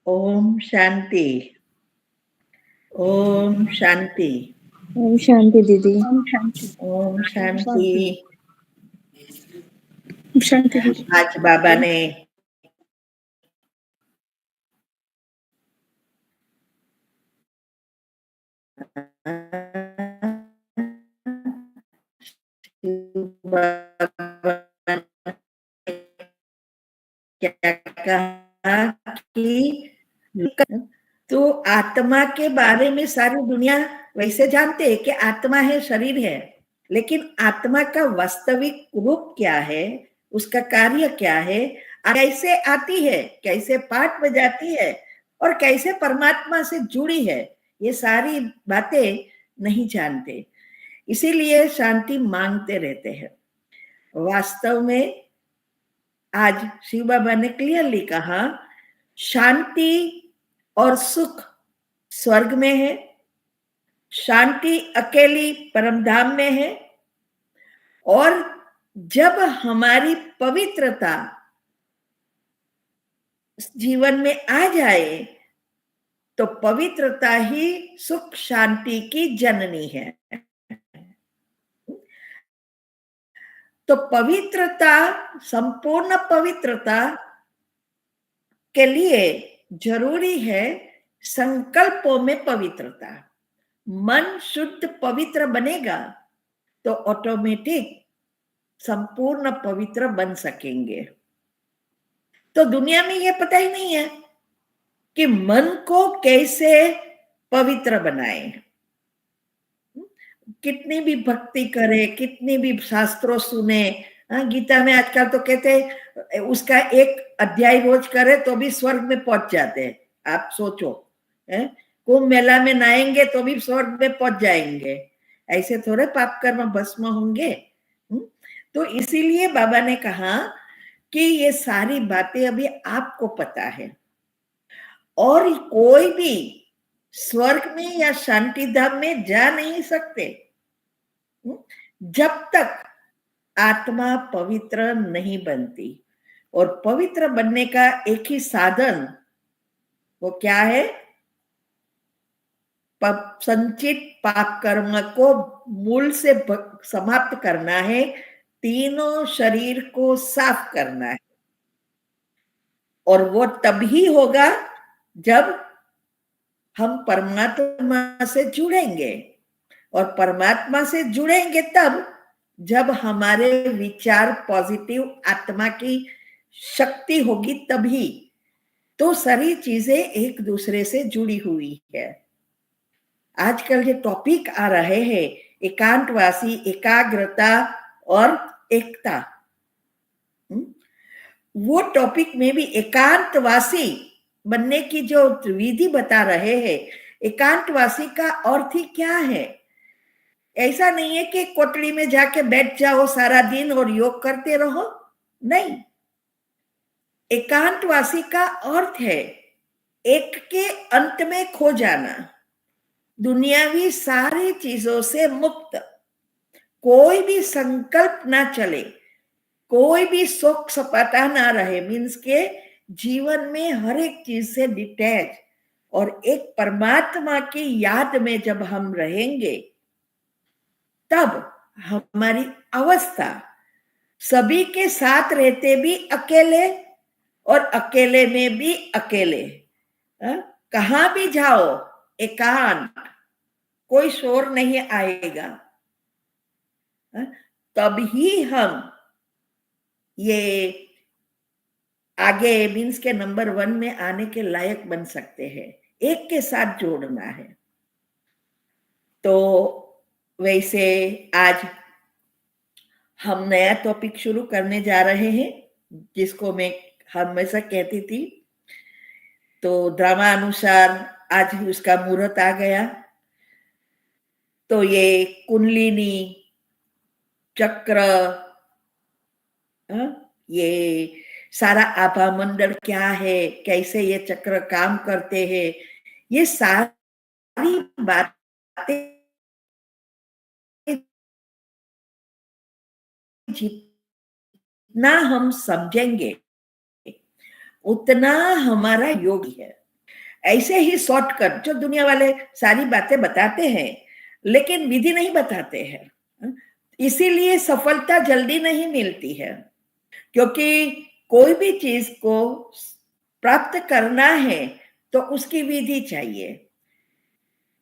ओम शांति। ओम शांति। ओम शांति दीदी। ओम शांति। शांति दीजिए। आज बाबा ने बाबा ने क्या कहा कि तो आत्मा के बारे में सारी दुनिया वैसे जानते हैं कि आत्मा है, शरीर है, लेकिन आत्मा का वास्तविक रूप क्या है, उसका कार्य क्या है, कैसे आती है, कैसे पाठ बजाती है और कैसे परमात्मा से जुड़ी है, ये सारी बातें नहीं जानते, इसीलिए शांति मांगते रहते हैं। वास्तव में आज शिव बाबा ने क्लियरली कहा, शांति और सुख स्वर्ग में है, शांति अकेली परमधाम में है, और जब हमारी पवित्रता जीवन में आ जाए तो पवित्रता ही सुख शांति की जननी है। तो पवित्रता, संपूर्ण पवित्रता के लिए जरूरी है संकल्पों में पवित्रता। मन शुद्ध पवित्र बनेगा तो ऑटोमेटिक संपूर्ण पवित्र बन सकेंगे। तो दुनिया में ये पता ही नहीं है कि मन को कैसे पवित्र बनाए। कितनी भी भक्ति करे, कितनी भी शास्त्रों सुने, गीता में आजकल तो कहते हैं उसका एक अध्याय रोज करे तो भी स्वर्ग में पहुंच जाते हैं। आप सोचो, कुंभ मेला में नहाएंगे तो भी स्वर्ग में पहुंच जाएंगे, ऐसे थोड़े पाप कर्म भस्म होंगे। तो इसीलिए बाबा ने कहा कि ये सारी बातें अभी आपको पता है, और कोई भी स्वर्ग में या शांति धाम में जा नहीं सकते जब तक आत्मा पवित्र नहीं बनती। और पवित्र बनने का एक ही साधन, वो क्या है? संचित पाप कर्म को मूल से समाप्त करना है, तीनों शरीर को साफ करना है, और वो तभी होगा जब हम परमात्मा से जुड़ेंगे, और परमात्मा से जुड़ेंगे तब जब हमारे विचार पॉजिटिव आत्मा की शक्ति होगी, तभी। तो सारी चीजें एक दूसरे से जुड़ी हुई है। आजकल जो टॉपिक आ रहे हैं, एकांतवासी, एकाग्रता और एकता, वो टॉपिक में भी एकांतवासी बनने की जो विधि बता रहे हैं, एकांतवासी का अर्थ ही क्या है? ऐसा नहीं है कि कोठड़ी में जाके बैठ जाओ सारा दिन और योग करते रहो, नहीं। एकांतवासी का अर्थ है एक के अंत में खो जाना, दुनियावी सारी चीजों से मुक्त, कोई भी संकल्प ना चले, कोई भी शोक सपाटा ना रहे, मीन्स के जीवन में हर एक चीज से डिटैच, और एक परमात्मा की याद में जब हम रहेंगे तब हमारी अवस्था सभी के साथ रहते भी अकेले और अकेले में भी अकेले, कहां भी जाओ एकांत, कोई शोर नहीं आएगा, तभी हम ये आगे मीन्स के नंबर 1 में आने के लायक बन सकते हैं। एक के साथ जोड़ना है। तो वैसे आज हम नया टॉपिक शुरू करने जा रहे हैं, जिसको मैं हमेशा कहती थी, तो ड्रामा अनुसार आज उसका मुहूर्त आ गया। तो ये कुंडलिनी चक्र, ये सारा आभा मंडल क्या है, कैसे ये चक्र काम करते हैं, ये सारी बातें जितना हम समझेंगे उतना हमारा योग है। ऐसे ही शॉर्टकट जो दुनिया वाले सारी बातें बताते हैं लेकिन विधि नहीं बताते हैं, इसीलिए सफलता जल्दी नहीं मिलती है। क्योंकि कोई भी चीज को प्राप्त करना है तो उसकी विधि चाहिए।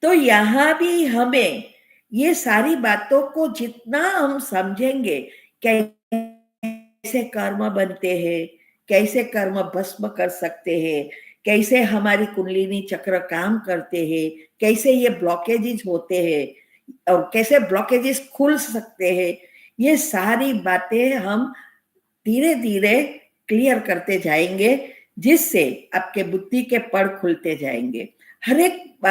तो यहाँ भी हमें ये सारी बातों को जितना हम समझेंगे, कैसे कर्म बनते हैं, कैसे कर्म भस्म कर सकते हैं, कैसे हमारी कुंडलिनी चक्र काम करते हैं, कैसे ये ब्लॉकेजेस होते हैं और कैसे ब्लॉकेजेस खुल सकते हैं, ये सारी बातें हम धीरे धीरे क्लियर करते जाएंगे, जिससे आपके बुद्धि के पड़ खुलते जाएंगे। हर एक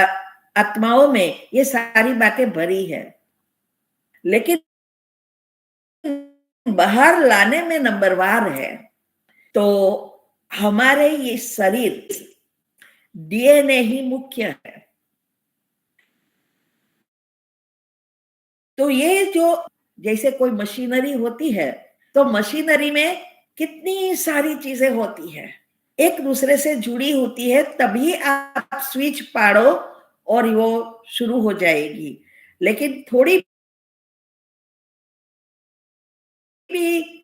आत्माओं में ये सारी बातें भरी है, लेकिन बाहर लाने में नंबरवार है। तो हमारे ये शरीर, डीएनए ही मुख्य है। तो ये जो जैसे कोई मशीनरी होती है, तो मशीनरी में कितनी सारी चीजें होती है, एक दूसरे से जुड़ी होती है, तभी आप स्विच पाड़ो और वो शुरू हो जाएगी। लेकिन थोड़ी भी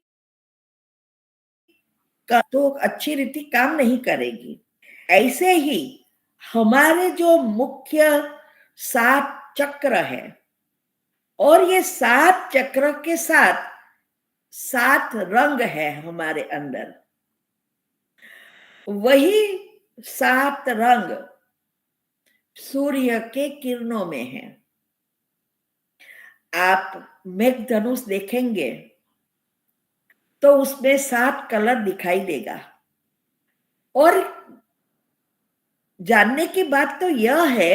तो अच्छी रीति काम नहीं करेगी। ऐसे ही हमारे जो मुख्य 7 चक्र है, और ये 7 चक्र के साथ 7 रंग है हमारे अंदर। वही 7 रंग सूर्य के किरणों में है। आप मेघधनुष देखेंगे तो उसमें 7 कलर दिखाई देगा। और जानने की बात तो यह है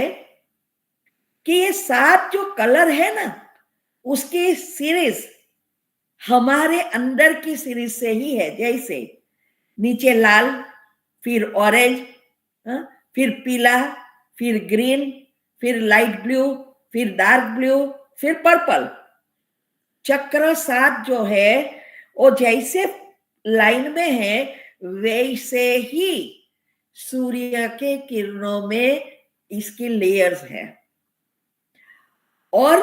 कि ये 7 जो कलर है ना, उसकी सीरीज हमारे अंदर की सीरीज से ही है। जैसे नीचे लाल, फिर ऑरेंज, फिर पीला, फिर ग्रीन, फिर लाइट ब्लू, फिर डार्क ब्लू, फिर पर्पल। चक्र 7 जो है वो जैसे लाइन में है, वैसे ही सूर्य के किरणों में इसकी लेयर्स है। और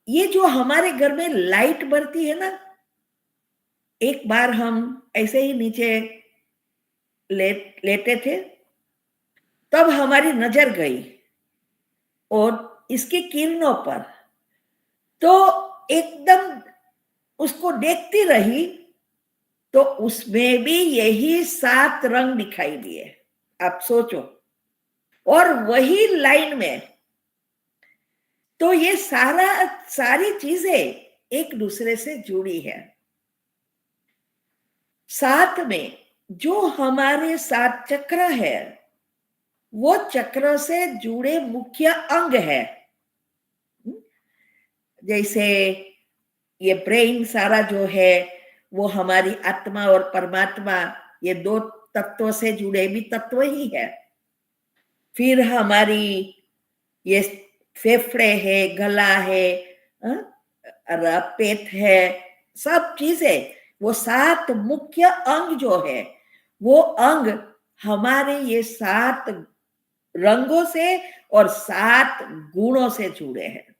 ये जो हमारे घर में लाइट बढ़ती है ना, एक बार हम ऐसे ही नीचे लेटे थे, तब हमारी नजर गई और इसकी किरणों पर, तो एकदम उसको देखती रही, तो उसमें भी यही 7 रंग दिखाई दिए। आप सोचो, और वही लाइन में, तो ये सारी चीजें एक दूसरे से जुड़ी है। साथ में जो हमारे 7 चक्र है, वो चक्र से जुड़े मुख्य अंग है। जैसे ये ब्रेन सारा जो है, वो हमारी आत्मा और परमात्मा, ये 2 तत्वों से जुड़े भी तत्व ही है। फिर हमारी ये फेफड़े है, गला है, पेट है, सब चीजें, वो 7 मुख्य अंग जो है, वो अंग हमारे ये 7 रंगों से और 7 गुणों से जुड़े हैं।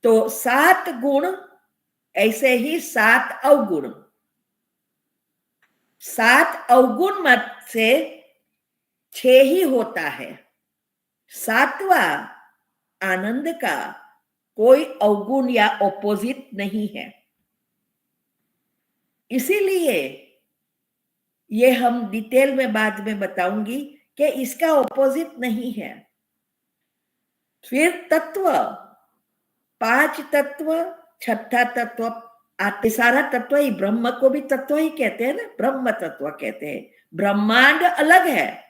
तो 7 गुण, ऐसे ही 7 अवगुण। 7 अवगुण मत से 6 ही होता है। 7वां आनंद का कोई अवगुण या ऑपोजिट नहीं है। इसीलिए ये हम डिटेल में बाद में बताऊंगी कि इसका ऑपोजिट नहीं है। फिर तत्व, 5 तत्व, छठा तत्व, आते सारा तत्व ही, ब्रह्म को भी तत्व ही कहते हैं ना, ब्रह्म तत्व कहते हैं। ब्रह्मांड अलग है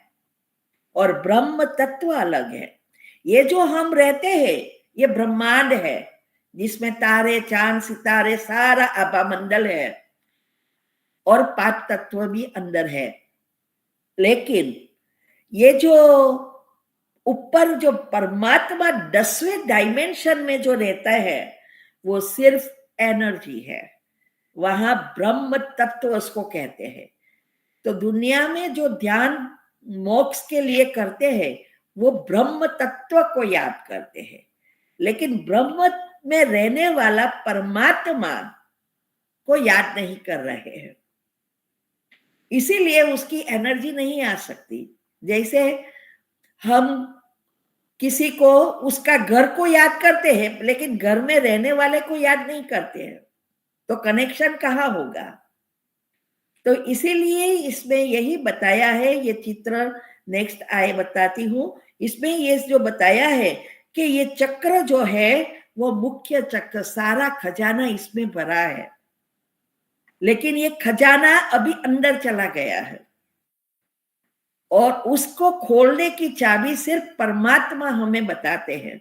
और ब्रह्म तत्व अलग है। ये जो हम रहते हैं, ये ब्रह्मांड है, जिसमें तारे, चांद, सितारे, सारा आभामंडल है, और 5 तत्व भी अंदर है। लेकिन ये जो ऊपर जो परमात्मा 10वें डायमेंशन में जो रहता है, वो सिर्फ एनर्जी है। वहां ब्रह्म तत्व उसको कहते हैं। तो दुनिया में जो ध्यान मोक्ष के लिए करते हैं, वो ब्रह्म तत्व को याद करते हैं। लेकिन ब्रह्म में रहने वाला परमात्मा को याद नहीं कर रहे हैं, इसीलिए उसकी एनर्जी नहीं आ सकती। जैसे हम किसी को उसका घर को याद करते हैं, लेकिन घर में रहने वाले को याद नहीं करते हैं, तो कनेक्शन कहाँ होगा? तो इसीलिए इसमें यही बताया है, ये चित्र नेक्स्ट आए बताती हूँ। इसमें ये जो बताया है कि ये चक्र जो है वो मुख्य चक्र, सारा खजाना इसमें भरा है, लेकिन ये खजाना अभी अंदर चला गया है और उसको खोलने की चाबी सिर्फ परमात्मा हमें बताते हैं।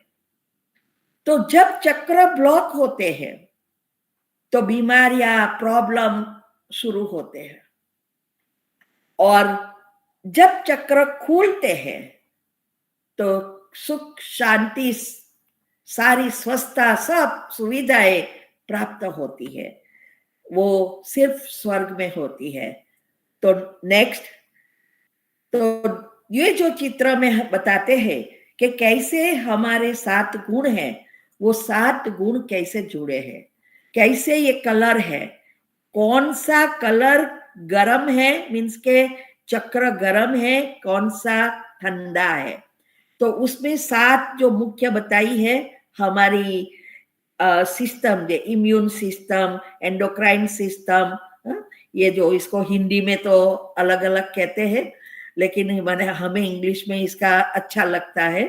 तो जब चक्र ब्लॉक होते हैं तो बीमारियां, प्रॉब्लम शुरू होते हैं, और जब चक्र खुलते हैं तो सुख, शांति, सारी स्वस्थता, सब सुविधाएं प्राप्त होती है, वो सिर्फ स्वर्ग में होती है। तो नेक्स्ट, तो ये जो चित्र में बताते हैं कि कैसे हमारे 7 गुण हैं, वो 7 गुण कैसे जुड़े हैं, कैसे ये कलर है, कौन सा कलर गरम है, मीन्स के चक्र गरम है, कौन सा ठंडा है। तो उसमें 7 जो मुख्य बताई है, हमारी सिस्टम, जो इम्यून सिस्टम, एंडोक्राइन सिस्टम, ये जो इसको हिंदी में तो अलग अलग कहते हैं, लेकिन मैंने हमें इंग्लिश में इसका अच्छा लगता है।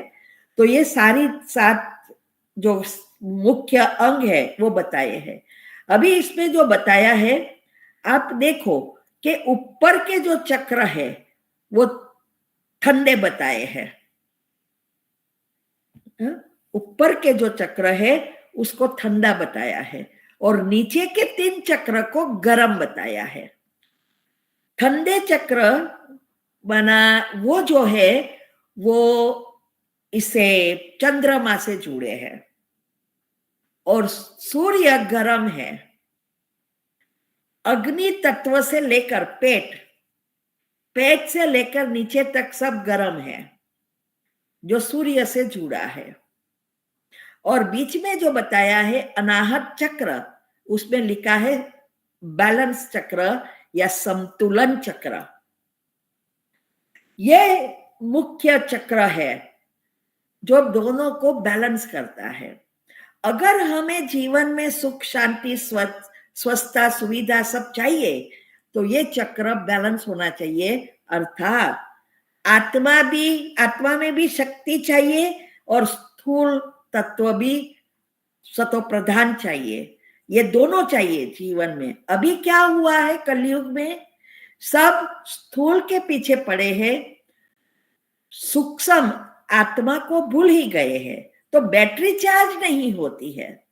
तो ये सारी 7 जो मुख्य अंग है वो बताए हैं। अभी इसमें जो बताया है, आप देखो कि ऊपर के जो चक्र है वो ठंडे बताए हैं, ऊपर के जो चक्र है उसको ठंडा बताया है, और नीचे के 3 चक्र को गर्म बताया है। ठंडे चक्र बना वो जो है वो इसे चंद्रमा से जुड़े हैं, और सूर्य गर्म है। अग्नि तत्व से लेकर पेट से लेकर नीचे तक सब गर्म है, जो सूर्य से जुड़ा है। और बीच में जो बताया है अनाहत चक्र, उसमें लिखा है बैलेंस चक्र या संतुलन चक्र। ये मुख्य चक्र है जो दोनों को बैलेंस करता है। अगर हमें जीवन में सुख, शांति, स्वस्थता, सुविधा सब चाहिए, तो ये चक्र बैलेंस होना चाहिए। अर्थात आत्मा में भी शक्ति चाहिए और स्थूल तत्व भी सतो प्रधान चाहिए, ये दोनों चाहिए जीवन में। अभी क्या हुआ है कलयुग में, सब स्थूल के पीछे पड़े हैं, सूक्ष्म आत्मा को भूल ही गए हैं, तो बैटरी चार्ज नहीं होती है,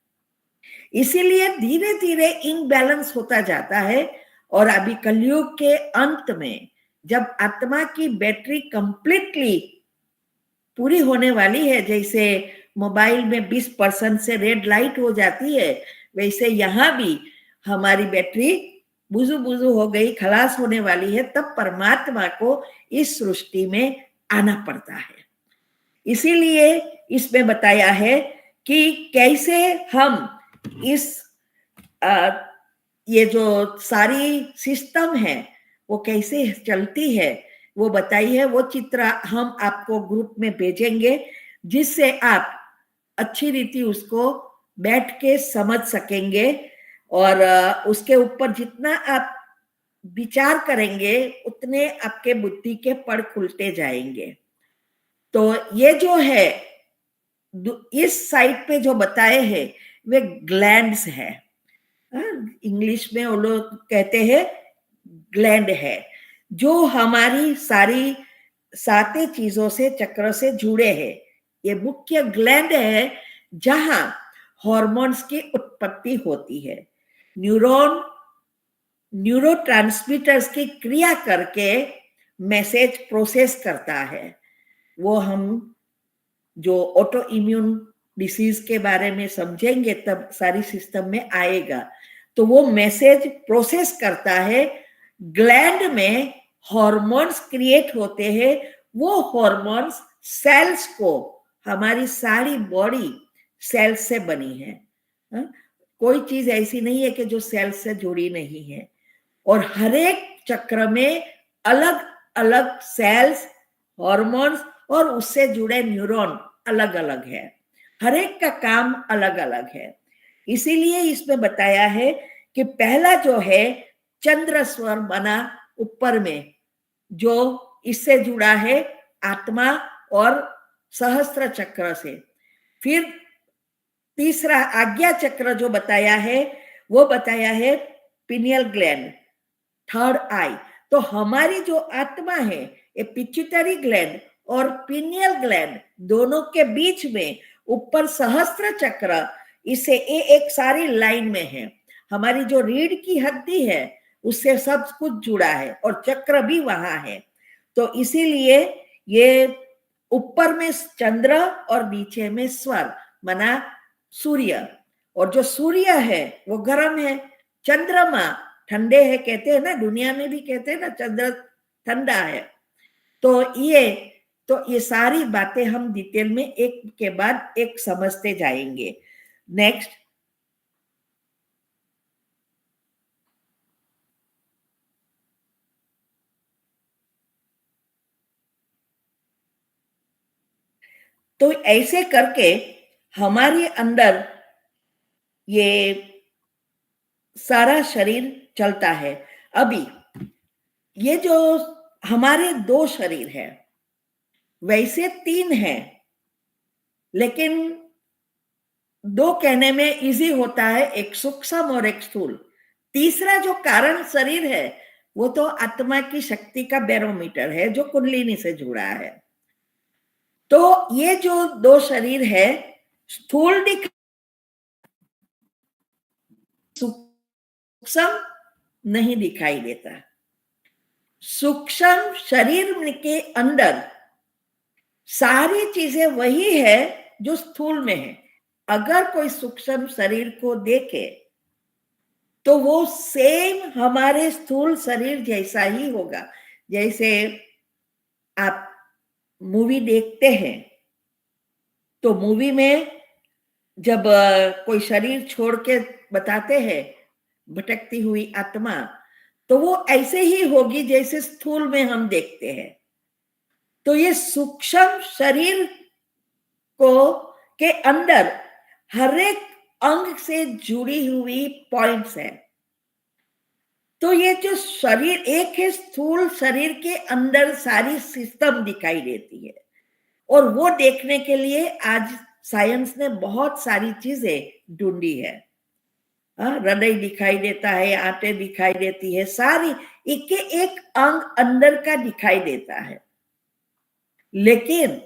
इसीलिए धीरे धीरे इनबैलेंस होता जाता है। और अभी कलयुग के अंत में जब आत्मा की बैटरी कंप्लीटली पूरी होने वाली है, जैसे मोबाइल में 20% से रेड लाइट हो जाती है, वैसे यहाँ भी हमारी बैटरी बुझु बुझु हो गई, खलास होने वाली है, तब परमात्मा को इस सृष्टि में आना पड़ता है। इसीलिए इसमें बताया है कि कैसे हम इस ये जो सारी सिस्टम है वो कैसे चलती है वो बताई है। वो चित्र हम आपको ग्रुप में भेजेंगे, जिससे आप अच्छी रीति उसको बैठ के समझ सकेंगे, और उसके ऊपर जितना आप विचार करेंगे उतने आपके बुद्धि के पड़ खुलते जाएंगे। तो ये जो है इस साइड पे जो बताए हैं वे ग्लैंड्स है, इंग्लिश में वो लोग कहते हैं ग्लैंड है, जो हमारी सारी 7 चीजों से, चक्र से जुड़े हैं। ये मुख्य ग्लैंड है जहां हॉर्मोन्स की उत्पत्ति होती है, न्यूरोट्रांसमीटर्स की क्रिया करके मैसेज प्रोसेस करता है। वो हम जो ऑटो इम्यून डिसीज के बारे में समझेंगे तब सारी सिस्टम में आएगा। तो वो मैसेज प्रोसेस करता है, ग्लैंड में हॉर्मोन्स क्रिएट होते हैं, वो हॉर्मोन्स सेल्स को, हमारी सारी बॉडी सेल्स से बनी है, कोई चीज ऐसी नहीं है कि जो सेल से जुड़ी नहीं है, और हर एक चक्र में अलग अलग सेल्स, हॉर्मोन्स और उससे जुड़े न्यूरॉन अलग अलग है, हर एक का काम अलग अलग है। इसीलिए इसमें बताया है कि पहला जो है चंद्र स्वर बना ऊपर में, जो इससे जुड़ा है आत्मा और सहस्त्र चक्र से। फिर तीसरा आज्ञा चक्र जो बताया है वो बताया है पिनियल ग्लैंड, थर्ड आई। तो हमारी जो आत्मा है ये पिट्यूटरी ग्लैंड और पिनियल ग्लैंड दोनों के बीच में ऊपर सहस्त्र चक्र, इसे एक सारी लाइन में है। हमारी जो रीढ़ की हड्डी है उससे सब कुछ जुड़ा है और चक्र भी वहां है। तो इसीलिए ये ऊपर में चंद्र और नीचे में स्वर माना सूर्य, और जो सूर्य है वो गर्म है, चंद्रमा ठंडे है, कहते हैं ना, दुनिया में भी कहते हैं ना चंद्र ठंडा है। तो ये सारी बातें हम डिटेल में एक के बाद एक समझते जाएंगे। नेक्स्ट, तो ऐसे करके हमारे अंदर ये सारा शरीर चलता है। अभी ये जो हमारे दो शरीर है, वैसे तीन है, लेकिन दो कहने में इजी होता है, एक सूक्ष्म और एक स्थूल। तीसरा जो कारण शरीर है वो तो आत्मा की शक्ति का बैरोमीटर है जो कुंडलिनी से जुड़ा है। तो ये जो दो शरीर है, स्थूल सूक्ष्म नहीं दिखाई देता। सूक्ष्म शरीर के अंदर सारी चीजें वही है जो स्थूल में है। अगर कोई सूक्ष्म शरीर को देखे तो वो सेम हमारे स्थूल शरीर जैसा ही होगा। जैसे आप मूवी देखते हैं तो मूवी में जब कोई शरीर छोड़ के बताते हैं भटकती हुई आत्मा, तो वो ऐसे ही होगी जैसे स्थूल में हम देखते हैं। तो ये सूक्ष्म शरीर को के अंदर हर एक अंग से जुड़ी हुई पॉइंट्स है। तो ये जो शरीर एक है, स्थूल शरीर के अंदर सारी सिस्टम दिखाई देती है, और वो देखने के लिए आज साइंस ने बहुत सारी चीजें ढूंढी है। हृदय दिखाई देता है, आंतें दिखाई देती है, सारी एक एक अंग अंदर का दिखाई देता है। लेकिन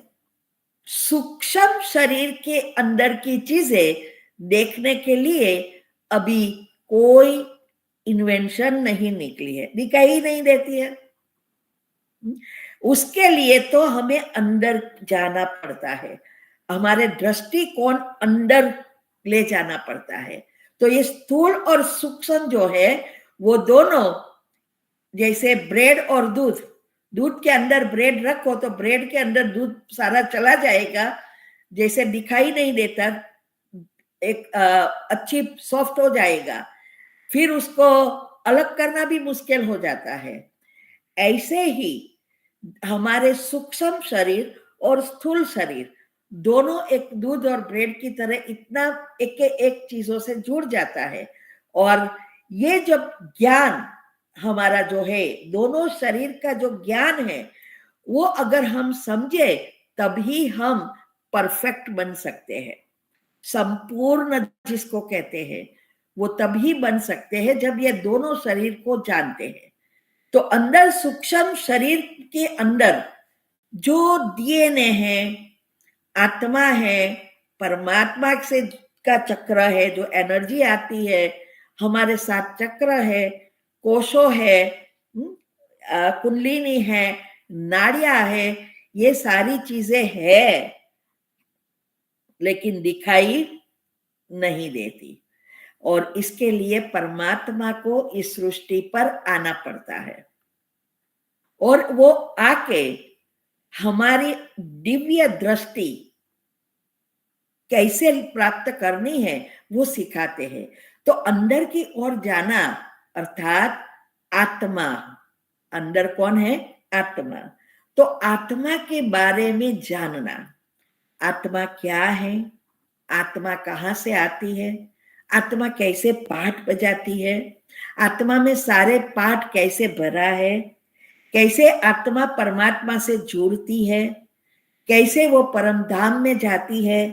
सूक्ष्म शरीर के अंदर की चीजें देखने के लिए अभी कोई इन्वेंशन नहीं निकली है, दिखाई नहीं देती है। उसके लिए तो हमें अंदर जाना पड़ता है, हमारे दृष्टिकोण अंदर ले जाना पड़ता है। तो ये स्थूल और सूक्ष्म जो है वो दोनों, जैसे ब्रेड और दूध, दूध के अंदर ब्रेड रखो तो ब्रेड के अंदर दूध सारा चला जाएगा, जैसे दिखाई नहीं देता, एक अच्छी सॉफ्ट हो जाएगा, फिर उसको अलग करना भी मुश्किल हो जाता है। ऐसे ही हमारे सूक्ष्म शरीर और स्थूल शरीर दोनों एक दूध और ब्रेड की तरह इतना एक एक चीजों से जुड़ जाता है। और ये जब ज्ञान हमारा जो है, दोनों शरीर का जो ज्ञान है, वो अगर हम समझे तभी हम परफेक्ट बन सकते हैं। संपूर्ण जिसको कहते हैं वो तभी बन सकते हैं जब ये दोनों शरीर को जानते हैं। तो अंदर सूक्ष्म शरीर के अंदर जो डीएनए है, आत्मा है, परमात्मा से का चक्र है, जो एनर्जी आती है, हमारे साथ चक्र है, कोशों है, कुंडलिनी है, नाड़ियां है, ये सारी चीजें है, लेकिन दिखाई नहीं देती। और इसके लिए परमात्मा को इस सृष्टि पर आना पड़ता है, और वो आके हमारी दिव्य दृष्टि कैसे प्राप्त करनी है वो सिखाते हैं। तो अंदर की ओर जाना अर्थात आत्मा, अंदर कौन है? आत्मा। तो आत्मा के बारे में जानना, आत्मा क्या है, आत्मा कहाँ से आती है, आत्मा कैसे पाठ बजाती है, आत्मा में सारे पाठ कैसे भरा है, कैसे आत्मा परमात्मा से जुड़ती है, कैसे वो परम धाम में जाती है,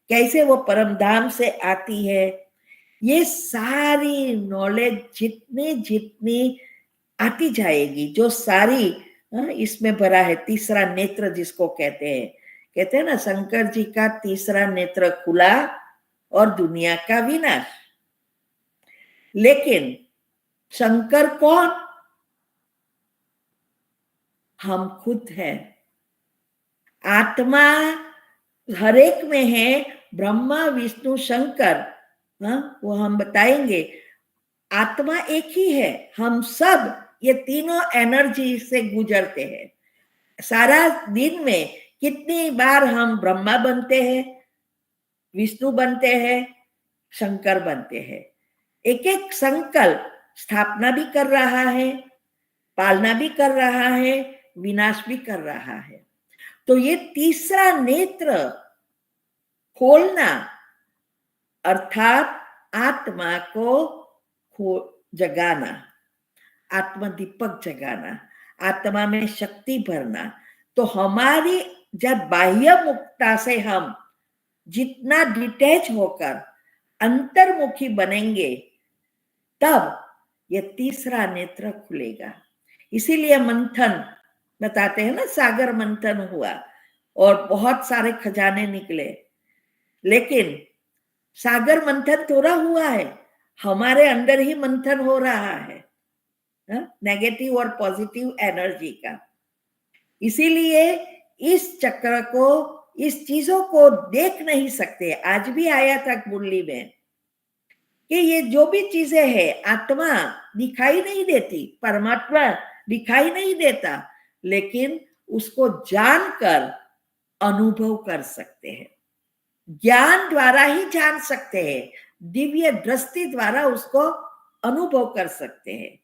कैसे वो परम धाम से आती है, ये सारी नॉलेज जितनी जितनी आती जाएगी, जो सारी इसमें भरा है, तीसरा नेत्र जिसको कहते हैं ना, शंकर जी का तीसरा नेत्र खुला और दुनिया का विनाश। लेकिन शंकर कौन? हम खुद हैं। आत्मा हर एक में है, ब्रह्मा विष्णु शंकर, वो हम बताएंगे। आत्मा एक ही है, हम सब ये तीनों एनर्जी से गुजरते हैं। सारा दिन में कितनी बार हम ब्रह्मा बनते हैं, विष्णु बनते हैं, शंकर बनते हैं। एक एक संकल्प स्थापना भी कर रहा है, पालना भी कर रहा है, विनाश भी कर रहा है। तो ये तीसरा नेत्र खोलना अर्थात आत्मा को जगाना, आत्मा दीपक जगाना, आत्मा में शक्ति भरना। तो हमारी जब बाह्य मुक्ता से हम जितना डिटैच होकर अंतर्मुखी बनेंगे, तब ये तीसरा नेत्र खुलेगा। इसीलिए मंथन बताते हैं ना, सागर मंथन हुआ और बहुत सारे खजाने निकले। लेकिन सागर मंथन थोड़ा हुआ है, हमारे अंदर ही मंथन हो रहा है, नेगेटिव और पॉजिटिव एनर्जी का। इसीलिए इस चक्र को, इस चीजों को देख नहीं सकते। आज भी आया था मुरली में कि ये जो भी चीजें है, आत्मा दिखाई नहीं देती, परमात्मा दिखाई नहीं देता, लेकिन उसको जानकर अनुभव कर सकते हैं। ज्ञान द्वारा ही जान सकते हैं, दिव्य दृष्टि द्वारा उसको अनुभव कर सकते हैं।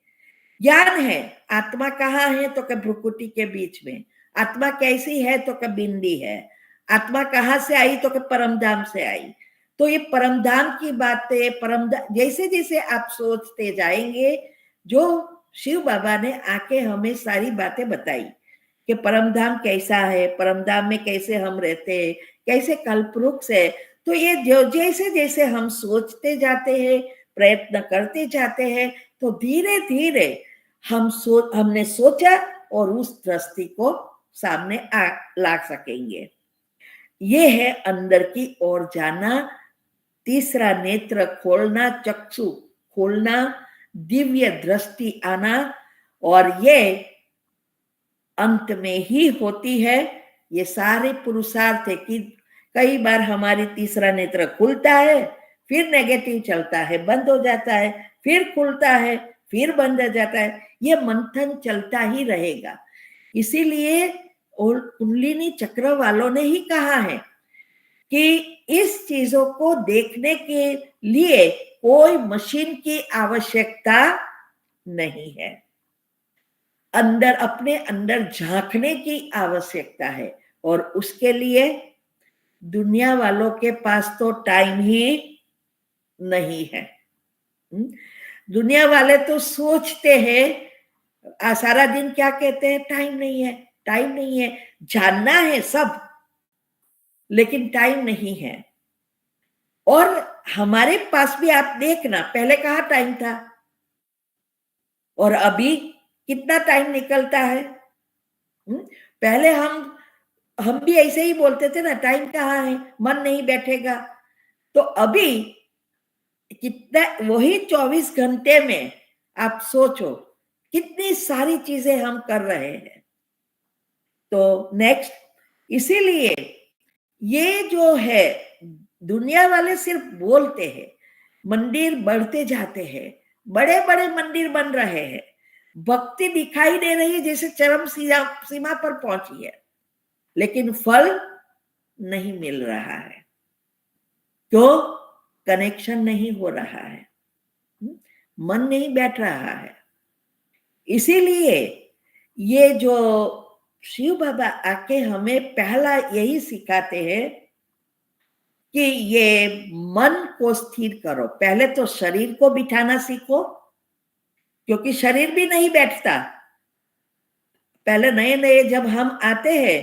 ज्ञान है, आत्मा कहाँ है तो क्या भ्रुकुटी के बीच में, आत्मा कैसी है तो क्या बिंदी है, आत्मा कहाँ से आई तो क्या परमधाम से आई। तो ये परमधाम की बातें, परमधाम जैसे जैसे आप सोचते जाएंगे, जो शिव बाबा ने आके हमें सारी बातें बताई कि परमधाम कैसा है, परमधाम में कैसे हम रहते हैं, कैसे कल्पवृक्ष है। तो ये जो जैसे जैसे हम सोचते जाते हैं, प्रयत्न करते जाते हैं, तो धीरे धीरे हमने सोचा और उस दृष्टि को सामने ला सकेंगे। ये है अंदर की ओर जाना, तीसरा नेत्र खोलना, चक्षु खोलना, दिव्य दृष्टि आना। और ये अंत में ही होती है। ये सारे पुरुषार्थ है कि कई बार हमारी तीसरा नेत्र खुलता है, फिर नेगेटिव चलता है, बंद हो जाता है, फिर खुलता है, फिर बंद हो जाता है। ये मंथन चलता ही रहेगा। इसीलिए कुंडलिनी चक्र वालों ने ही कहा है कि इस चीजों को देखने के लिए कोई मशीन की आवश्यकता नहीं है, अंदर अपने अंदर झांकने की आवश्यकता है। और उसके लिए दुनिया वालों के पास तो टाइम ही नहीं है। दुनिया वाले तो सोचते हैं, सारा दिन क्या कहते हैं, टाइम नहीं है, टाइम नहीं है, जानना है सब, लेकिन टाइम नहीं है। और हमारे पास भी आप देखना, पहले कहाँ टाइम था और अभी कितना टाइम निकलता है। पहले हम भी ऐसे ही बोलते थे ना, टाइम कहाँ है, मन नहीं बैठेगा। तो अभी कितना, वही 24 घंटे में आप सोचो कितनी सारी चीजें हम कर रहे हैं। तो नेक्स्ट, इसीलिए ये जो है, दुनिया वाले सिर्फ बोलते हैं, मंदिर बढ़ते जाते हैं, बड़े बड़े मंदिर बन रहे हैं, भक्ति दिखाई दे रही है जैसे चरम सीमा पर पहुंची है, लेकिन फल नहीं मिल रहा है। क्यों? कनेक्शन नहीं हो रहा है, मन नहीं बैठ रहा है। इसीलिए ये जो शिव बाबा आके हमें पहला यही सिखाते हैं कि ये मन को स्थिर करो। पहले तो शरीर को बिठाना सीखो, क्योंकि शरीर भी नहीं बैठता। पहले नए नए जब हम आते हैं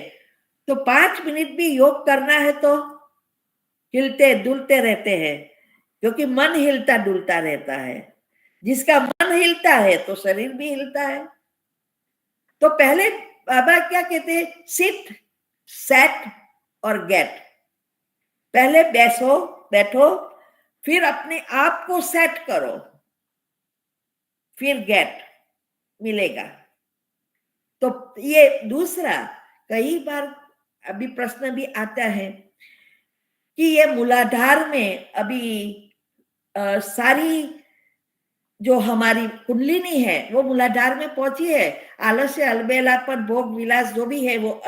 तो 5 मिनट भी योग करना है तो हिलते डुलते रहते हैं, क्योंकि मन हिलता डुलता रहता है। जिसका मन हिलता है तो शरीर भी हिलता है। तो पहले बाबा क्या कहते हैं? सिट, सेट और गेट। पहले बैठो, फिर अपने आप को सेट करो, फिर गेट मिलेगा। तो ये दूसरा, कई बार अभी प्रश्न भी आता है कि ये मूलाधार में अभी सारी जो हमारी कुंडलिनी है वो मूलाधार में पहुंची है। आलस्य, अलबेलापन, भोग विलास जो भी है वो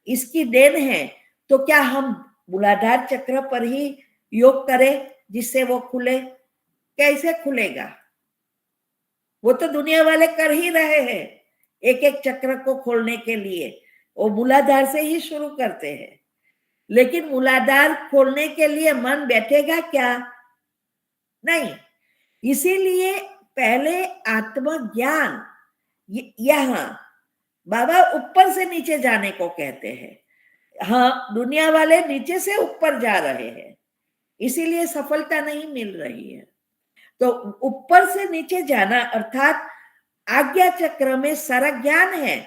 इसकी देन है। तो क्या हम मूलाधार चक्र पर ही योग करें जिससे वो खुले? कैसे खुलेगा? वो तो दुनिया वाले कर ही रहे हैं। एक एक चक्र को खोलने के लिए वो मूलाधार से ही शुरू करते हैं, लेकिन मूलाधार खोलने के लिए मन बैठेगा क्या? नहीं। इसीलिए पहले आत्मज्ञान, यहां बाबा ऊपर से नीचे जाने को कहते हैं। हाँ, दुनिया वाले नीचे से ऊपर जा रहे हैं, इसीलिए सफलता नहीं मिल रही है। तो ऊपर से नीचे जाना अर्थात आज्ञा चक्र में सारा ज्ञान है।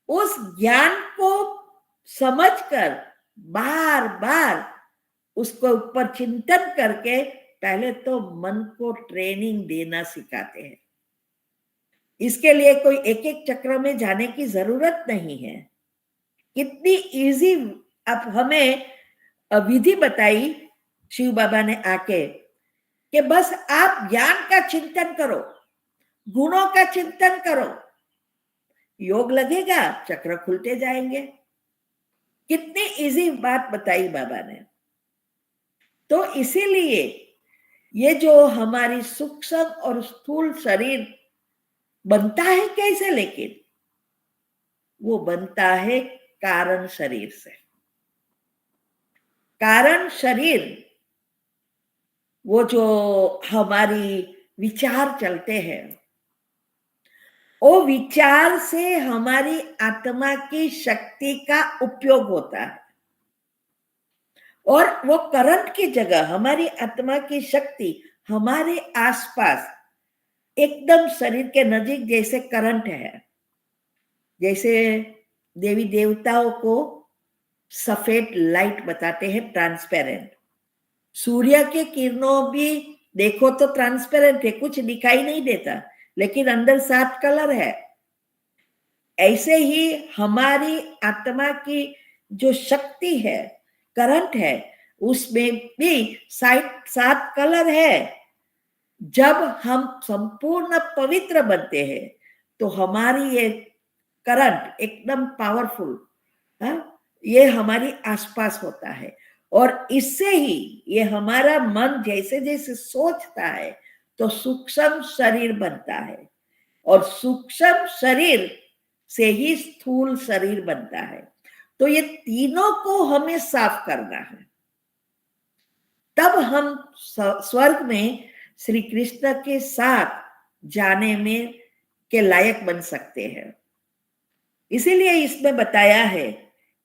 उस ज्ञान को समझकर बार बार उसको ऊपर चिंतन करके पहले तो मन को ट्रेनिंग देना सिखाते हैं। इसके लिए कोई एक एक चक्र में जाने की जरूरत नहीं है। कितनी इजी अब हमें विधि बताई शिव बाबा ने आके कि बस आप ज्ञान का चिंतन करो, गुणों का चिंतन करो, योग लगेगा, चक्र खुलते जाएंगे। कितनी इजी बात बताई बाबा ने। तो इसीलिए ये जो हमारी सूक्ष्म और स्थूल शरीर बनता है कैसे? लेकिन वो बनता है कारण शरीर से। कारण शरीर, वो जो हमारी विचार चलते हैं, वो विचार से हमारी आत्मा की शक्ति का उपयोग होता है। और वो करंट की जगह हमारी आत्मा की शक्ति हमारे आसपास एकदम शरीर के नजीक जैसे करंट है। जैसे देवी देवताओं को सफेद लाइट बताते हैं, ट्रांसपेरेंट। सूर्य के किरणों भी देखो तो ट्रांसपेरेंट है, कुछ दिखाई नहीं देता, लेकिन अंदर 7 कलर है। ऐसे ही हमारी आत्मा की जो शक्ति है, करंट है, उसमें भी 7 कलर है। जब हम संपूर्ण पवित्र बनते हैं तो हमारी ये करंट एकदम पावरफुल, ये हमारी आसपास होता है। और इससे ही ये हमारा मन जैसे जैसे सोचता है तो सूक्ष्म शरीर बनता है, और सूक्ष्म शरीर से ही स्थूल शरीर बनता है। तो ये तीनों को हमें साफ करना है, तब हम स्वर्ग में श्री कृष्ण के साथ जाने में के लायक बन सकते हैं। इसीलिए इसमें बताया है,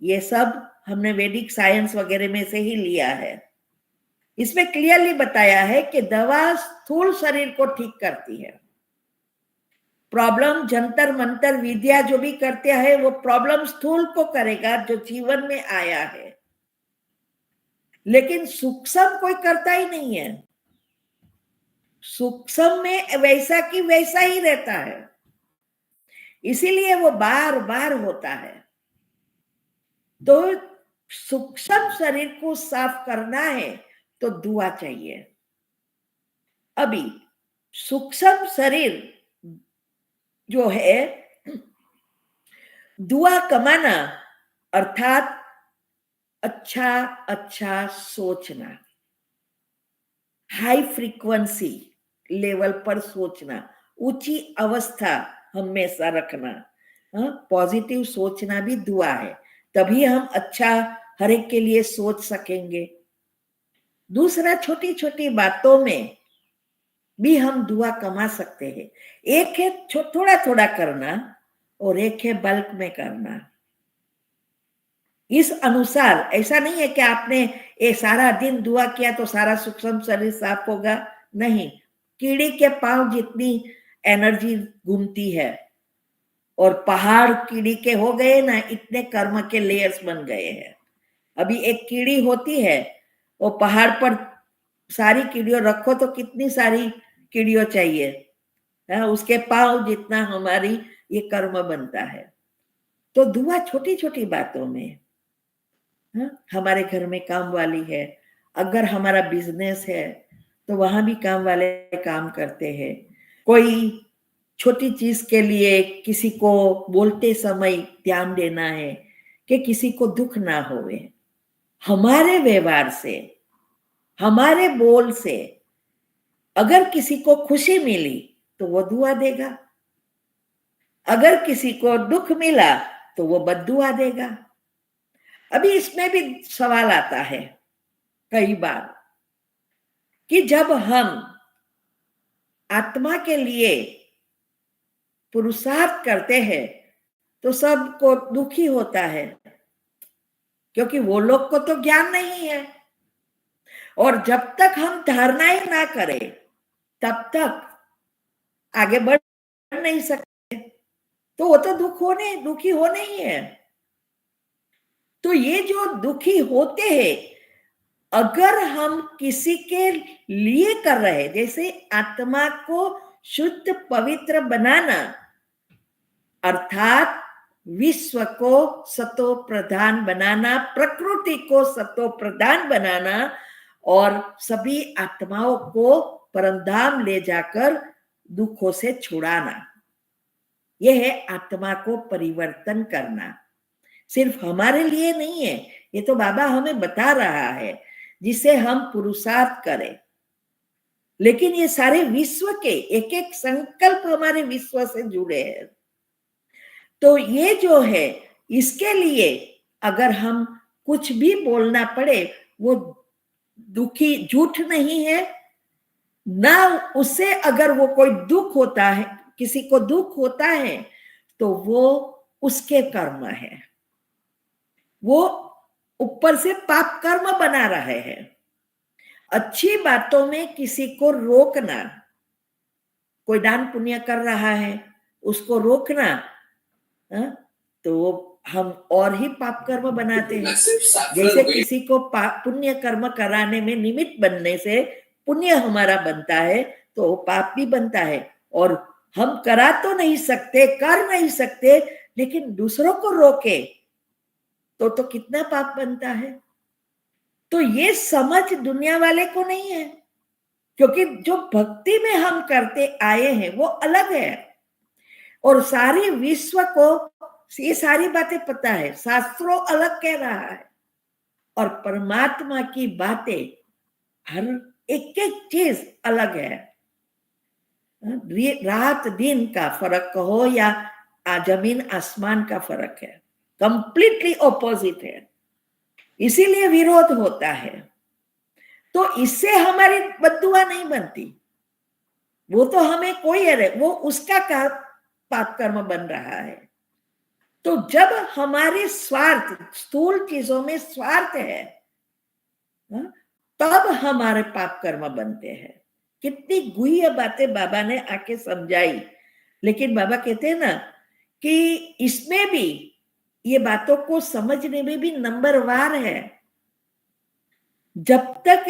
ये सब हमने वैदिक साइंस वगैरह में से ही लिया है। इसमें क्लियरली बताया है कि दवा स्थूल शरीर को ठीक करती है। प्रॉब्लम जंतर मंतर विद्या जो भी करते हैं वो प्रॉब्लम स्थूल को करेगा जो जीवन में आया है, लेकिन सूक्ष्म कोई करता ही नहीं है। सूक्ष्म में वैसा की वैसा ही रहता है, इसीलिए वो बार बार होता है। तो सूक्ष्म शरीर को साफ करना है तो दुआ चाहिए। अभी सूक्ष्म शरीर जो है, दुआ कमाना अर्थात अच्छा अच्छा सोचना। हाई फ्रीक्वेंसी लेवल पर सोचना, ऊंची अवस्था हमेशा रखना। पॉजिटिव सोचना भी दुआ है, तभी हम अच्छा हर एक के लिए सोच सकेंगे। दूसरा, छोटी छोटी बातों में भी हम दुआ कमा सकते हैं। एक है थोड़ा थोड़ा करना और एक है बल्क में करना। इस अनुसार ऐसा नहीं है कि आपने ये सारा दिन दुआ किया तो सारा सूक्ष्म शरीर साफ होगा, नहीं। कीड़ी के पांव जितनी एनर्जी घूमती है, और पहाड़ कीड़ी के हो गए ना, इतने कर्म के लेयर्स बन गए हैं। अभी एक कीड़ी होती है, वो पहाड़ पर सारी कीड़ियों रखो तो कितनी सारी कीड़ियों चाहिए, है उसके पांव जितना हमारी ये कर्म बनता है। तो दुआ छोटी छोटी बातों में। हमारे घर में काम वाली है, अगर हमारा बिजनेस है तो वहां भी काम वाले काम करते हैं। कोई छोटी चीज के लिए किसी को बोलते समय ध्यान देना है कि किसी को दुख ना होवे। हमारे व्यवहार से, हमारे बोल से अगर किसी को खुशी मिली तो वो दुआ देगा, अगर किसी को दुख मिला तो वो बद्दुआ देगा। अभी इसमें भी सवाल आता है कई बार कि जब हम आत्मा के लिए पुरुषार्थ करते हैं तो सबको दुखी होता है, क्योंकि वो लोग को तो ज्ञान नहीं है। और जब तक हम धारणाएं ना करें तब तक आगे बढ़ नहीं सकते, तो वो तो दुखी होने ही है। तो ये जो दुखी होते हैं, अगर हम किसी के लिए कर रहे, जैसे आत्मा को शुद्ध पवित्र बनाना, अर्थात विश्व को सतो प्रधान बनाना, प्रकृति को सतो प्रधान बनाना, और सभी आत्माओं को परमधाम ले जाकर दुखों से छुड़ाना, यह है आत्मा को परिवर्तन करना। सिर्फ हमारे लिए नहीं है, ये तो बाबा हमें बता रहा है जिसे हम पुरुषार्थ करें। लेकिन ये सारे विश्व के एक एक संकल्प हमारे विश्व से जुड़े हैं। तो ये जो है, इसके लिए अगर हम कुछ भी बोलना पड़े, वो दुखी झूठ नहीं है ना। उससे अगर वो कोई दुख होता है, किसी को दुख होता है, तो वो उसके कर्म है, वो ऊपर से पाप कर्म बना रहे हैं। अच्छी बातों में किसी को रोकना, कोई दान पुण्य कर रहा है उसको रोकना, तो हम और ही पाप कर्म बनाते हैं। जैसे किसी को पुण्य कर्म कराने में निमित्त बनने से पुण्य हमारा बनता है, तो पाप भी बनता है। और हम करा तो नहीं सकते, कर नहीं सकते, लेकिन दूसरों को रोके तो कितना पाप बनता है। तो ये समझ दुनिया वाले को नहीं है, क्योंकि जो भक्ति में हम करते आए हैं वो अलग है, और सारी विश्व को ये सारी बातें पता है, शास्त्रों अलग कह रहा है, और परमात्मा की बातें हर एक एक चीज अलग है। रात दिन का फर्क कहो या जमीन आसमान का फर्क है, कंप्लीटली ऑपोजिट है, इसीलिए विरोध होता है। तो इससे हमारी बद्दुआ नहीं बनती, वो तो हमें कोई है, वो उसका पाप कर्म बन रहा है। तो जब हमारे स्वार्थ, स्थूल चीजों में स्वार्थ है, तब हमारे पाप कर्म बनते हैं। कितनी गुह्य बातें बाबा ने आके समझाई, लेकिन बाबा कहते हैं ना कि इसमें भी, ये बातों को समझने में भी नंबरवार है। जब तक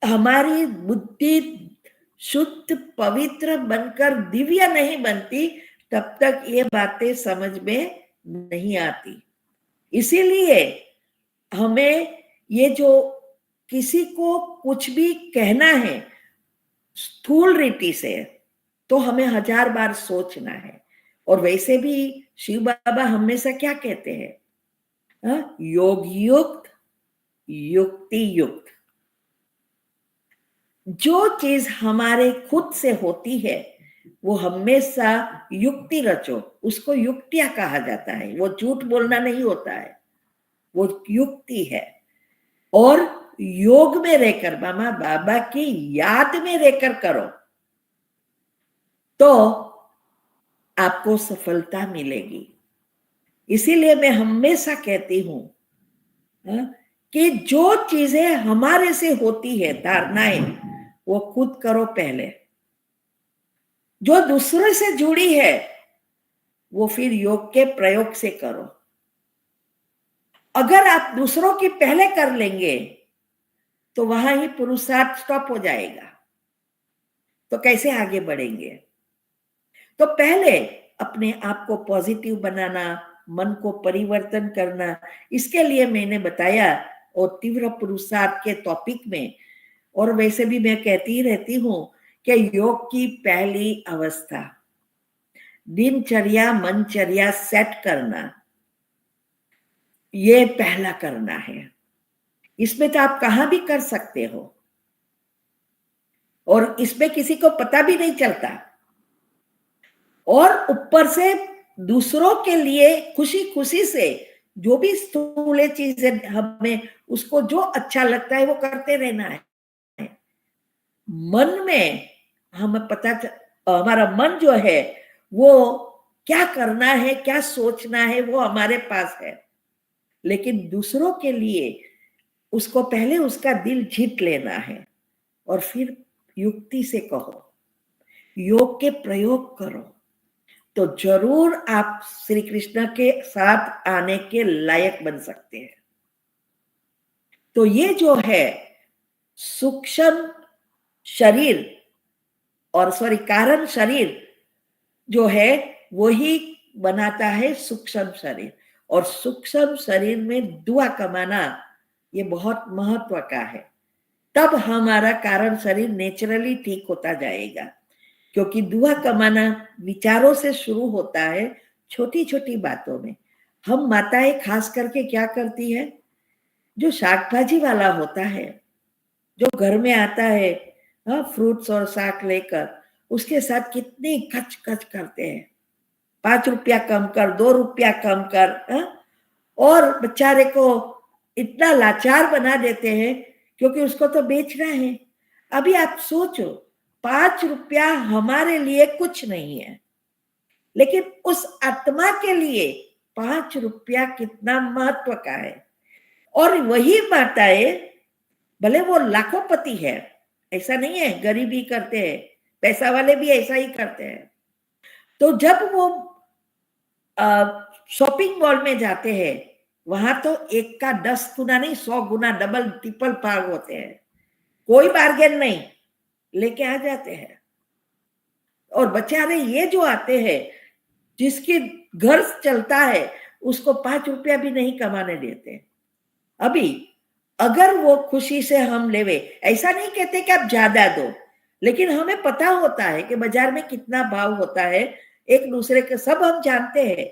हमारी बुद्धि शुद्ध पवित्र बनकर दिव्य नहीं बनती, तब तक ये बातें समझ में नहीं आती। इसीलिए हमें ये जो किसी को कुछ भी कहना है स्थूल रीति से, तो हमें 1000 बार सोचना है। और वैसे भी शिव बाबा हमेशा क्या कहते हैं, योग युक्त, युक्ति युक्त। जो चीज हमारे खुद से होती है वो हमेशा युक्ति रचो, उसको युक्तियां कहा जाता है, वो झूठ बोलना नहीं होता है, वो युक्ति है। और योग में रहकर, मामा बाबा की याद में रहकर करो तो आपको सफलता मिलेगी। इसीलिए मैं हमेशा कहती हूं कि जो चीजें हमारे से होती है, धारणाएं, वो खुद करो पहले। जो दूसरे से जुड़ी है वो फिर योग के प्रयोग से करो। अगर आप दूसरों की पहले कर लेंगे तो वहां ही पुरुषार्थ स्टॉप हो जाएगा, तो कैसे आगे बढ़ेंगे? तो पहले अपने आप को पॉजिटिव बनाना, मन को परिवर्तन करना, इसके लिए मैंने बताया और तीव्र पुरुषार्थ के टॉपिक में। और वैसे भी मैं कहती ही रहती हूं कि योग की पहली अवस्था दिनचर्या मनचर्या सेट करना, ये पहला करना है। इसमें तो आप कहां भी कर सकते हो और इसमें किसी को पता भी नहीं चलता। और ऊपर से दूसरों के लिए खुशी खुशी से जो भी स्थूल चीजें हमें, उसको जो अच्छा लगता है वो करते रहना है। मन में हमें हमारा मन जो है वो क्या करना है, क्या सोचना है, वो हमारे पास है। लेकिन दूसरों के लिए उसको पहले उसका दिल जीत लेना है और फिर युक्ति से कहो, योग के प्रयोग करो, तो जरूर आप श्री कृष्ण के साथ आने के लायक बन सकते हैं। तो ये जो है सूक्ष्म शरीर और कारण शरीर जो है वही बनाता है सूक्ष्म शरीर। और सूक्ष्म शरीर में दुआ कमाना ये बहुत महत्व का है। तब हमारा कारण शरीर नेचुरली ठीक होता जाएगा, क्योंकि दुआ कमाना विचारों से शुरू होता है, छोटी छोटी बातों में। हम माताएं खास करके क्या करती है, जो शाक भाजी वाला होता है, जो घर में आता है फ्रूट्स और साग लेकर, उसके साथ कितने कच कच करते हैं, 5 रुपया कम कर, 2 रुपया कम कर, और बेचारे को इतना लाचार बना देते हैं, क्योंकि उसको तो बेचना है। अभी आप सोचो, 5 रुपया हमारे लिए कुछ नहीं है, लेकिन उस आत्मा के लिए 5 रुपया कितना महत्व का है। और वही माताएं, भले वो लाखोंपति है, ऐसा नहीं है, गरीब ही करते हैं, पैसा वाले भी ऐसा ही करते हैं। तो जब वो शॉपिंग मॉल में जाते हैं, वहां तो 1 का 10 गुना नहीं, 100 गुना डबल ट्रिपल भाग होते हैं, कोई बार्गेन नहीं, लेके आ जाते हैं। और बेचारे ये जो आते हैं, जिसके घर चलता है, उसको 5 रुपया भी नहीं कमाने देते। अभी अगर वो खुशी से हम लेवे, ऐसा नहीं कहते कि आप ज्यादा दो, लेकिन हमें पता होता है कि बाजार में कितना भाव होता है, एक दूसरे के सब हम जानते हैं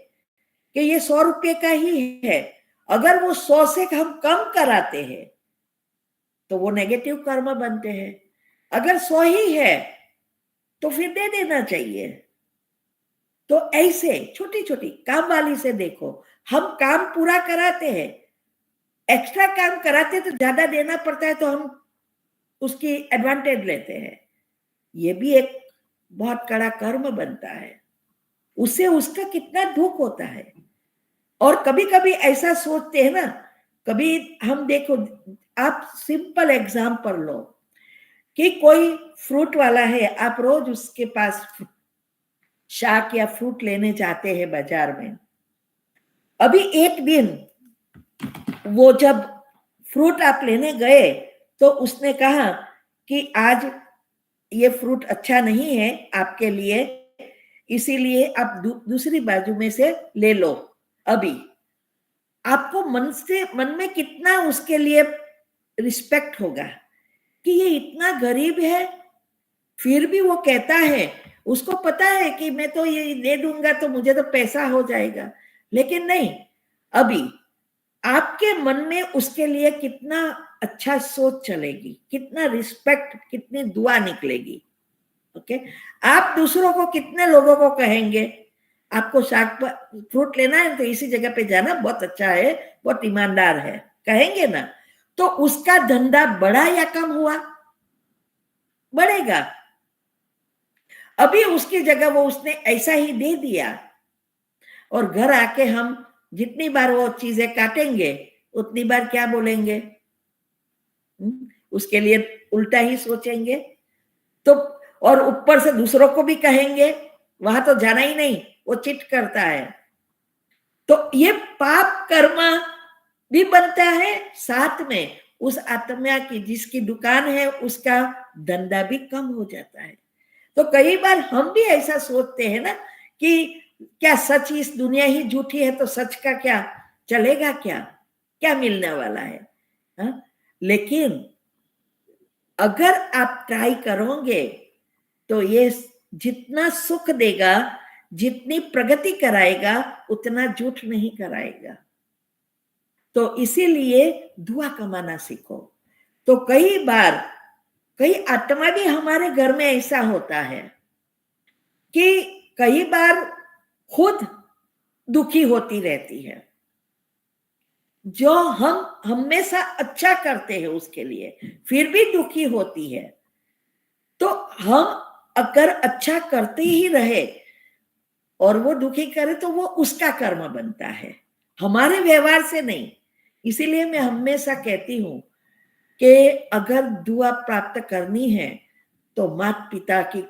कि ये 100 रुपये का ही है। अगर वो 100 से हम कम कराते हैं तो वो नेगेटिव कर्म बनते हैं। अगर 100 ही है तो फिर दे देना चाहिए। तो ऐसे छोटी छोटी काम वाली से देखो, हम काम पूरा कराते हैं, एक्स्ट्रा काम कराते तो ज्यादा देना पड़ता है, तो हम उसकी एडवांटेज लेते हैं। ये भी एक बहुत कड़ा कर्म बनता है, उससे उसका कितना दुख होता है। और कभी कभी ऐसा सोचते हैं ना, कभी हम देखो, आप सिंपल एग्जाम्पल लो कि कोई फ्रूट वाला है, आप रोज उसके पास शाक या फ्रूट लेने जाते हैं बाजार में। अभी एक दिन वो जब फ्रूट आप लेने गए तो उसने कहा कि आज ये फ्रूट अच्छा नहीं है आपके लिए, इसीलिए आप दूसरी बाजू में से ले लो। अभी आपको मन में कितना उसके लिए रिस्पेक्ट होगा कि ये इतना गरीब है, फिर भी वो कहता है, उसको पता है कि मैं तो ये दे दूंगा तो मुझे तो पैसा हो जाएगा, लेकिन नहीं। अभी आपके मन में उसके लिए कितना अच्छा सोच चलेगी, कितना रिस्पेक्ट, कितनी दुआ निकलेगी। ओके, आप दूसरों को कितने लोगों को कहेंगे आपको फ्रूट लेना है तो इसी जगह पे जाना, बहुत अच्छा है, बहुत ईमानदार है, कहेंगे ना, तो उसका धंधा बढ़ा या कम हुआ? बढ़ेगा। अभी उसकी जगह वो उसने ऐसा ही दे दिया, और घर आके हम जितनी बार वो चीजें काटेंगे उतनी बार क्या बोलेंगे? उसके लिए उल्टा ही सोचेंगे। तो और ऊपर से दूसरों को भी कहेंगे, वहां तो जाना ही नहीं, वो चिट करता है। तो ये पाप कर्म भी बनता है, साथ में उस आत्मा की जिसकी दुकान है उसका धंधा भी कम हो जाता है। तो कई बार हम भी ऐसा सोचते हैं ना कि क्या सच, इस दुनिया ही झूठी है तो सच का क्या चलेगा, क्या क्या मिलने वाला है? हा? लेकिन अगर आप ट्राई करोगे तो ये जितना सुख देगा, जितनी प्रगति कराएगा, उतना झूठ नहीं कराएगा। तो इसीलिए दुआ कमाना सीखो। तो कई बार कई आत्मा भी हमारे घर में ऐसा होता है कि कई बार खुद दुखी होती रहती है, जो हम हमेशा अच्छा करते हैं उसके लिए फिर भी दुखी होती है। तो हम अगर अच्छा करते ही रहे और वो दुखी करे तो वो उसका कर्म बनता है, हमारे व्यवहार से नहीं। इसीलिए मैं हमेशा कहती हूं कि अगर दुआ प्राप्त करनी है तो माता पिता की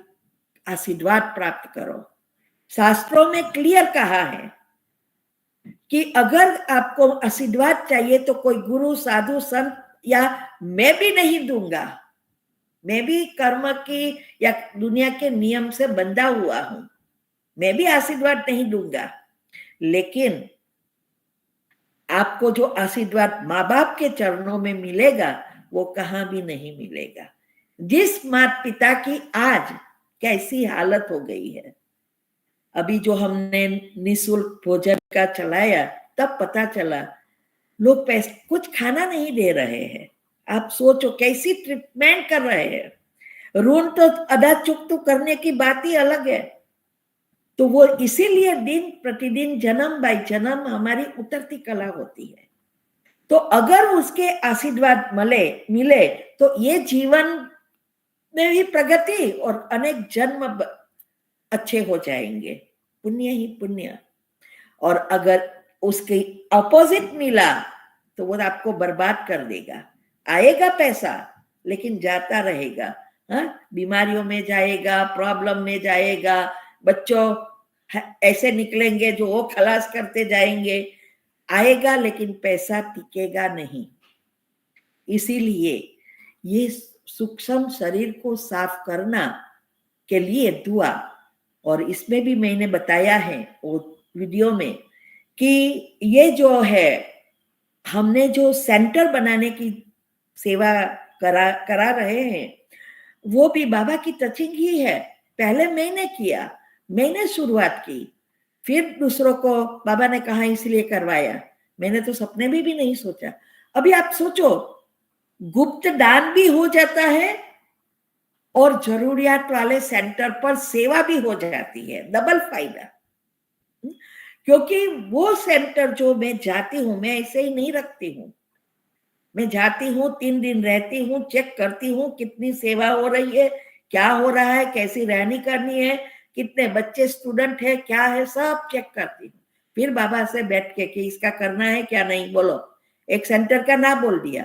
आशीर्वाद प्राप्त करो। शास्त्रों में क्लियर कहा है कि अगर आपको आशीर्वाद चाहिए तो कोई गुरु, साधु, संत या मैं भी नहीं दूंगा, मैं भी कर्म की या दुनिया के नियम से बंधा हुआ हूं, मैं भी आशीर्वाद नहीं दूंगा। लेकिन आपको जो आशीर्वाद माँ बाप के चरणों में मिलेगा वो कहां भी नहीं मिलेगा। जिस माता पिता की आज कैसी हालत हो गई है, अभी जो हमने निःशुल्क भोजन का चलाया तब पता चला लोग पैसे कुछ खाना नहीं दे रहे हैं। आप सोचो कैसी ट्रीटमेंट कर रहे हैं। ऋण तो अदा चुकता करने की बात ही अलग है। तो वो इसीलिए दिन प्रतिदिन जन्म बाय जन्म हमारी उतरती कला होती है। तो अगर उसके आशीर्वाद मिले तो ये जीवन में भी प्रगति और अनेक जन्म अच्छे हो जाएंगे, पुण्य ही पुण्य। और अगर उसके अपोजिट मिला तो वो आपको बर्बाद कर देगा। आएगा पैसा लेकिन जाता रहेगा, बीमारियों में जाएगा, प्रॉब्लम में जाएगा, बच्चों ऐसे निकलेंगे जो वो खलास करते जाएंगे, आएगा लेकिन पैसा टिकेगा नहीं। इसीलिए ये सूक्ष्म शरीर को साफ करना के लिए दुआ, और इसमें भी मैंने बताया है वो वीडियो में कि ये जो है हमने जो सेंटर बनाने की सेवा करा रहे हैं वो भी बाबा की टचिंग ही है। पहले मैंने किया, मैंने शुरुआत की, फिर दूसरों को बाबा ने कहा इसलिए करवाया। मैंने तो सपने में भी नहीं सोचा। अभी आप सोचो, गुप्त दान भी हो जाता है और जरूरियात वाले सेंटर पर सेवा भी हो जाती है, डबल फायदा। क्योंकि वो सेंटर जो मैं जाती हूँ, मैं ऐसे ही नहीं रखती हूँ, मैं जाती हूँ 3 दिन रहती हूँ, चेक करती हूँ कितनी सेवा हो रही है, क्या हो रहा है, कैसी रहनी करनी है, कितने बच्चे स्टूडेंट है, क्या है, सब चेक करती हूँ। फिर बाबा से बैठ के कि इसका करना है क्या नहीं, बोलो। एक सेंटर का ना बोल दिया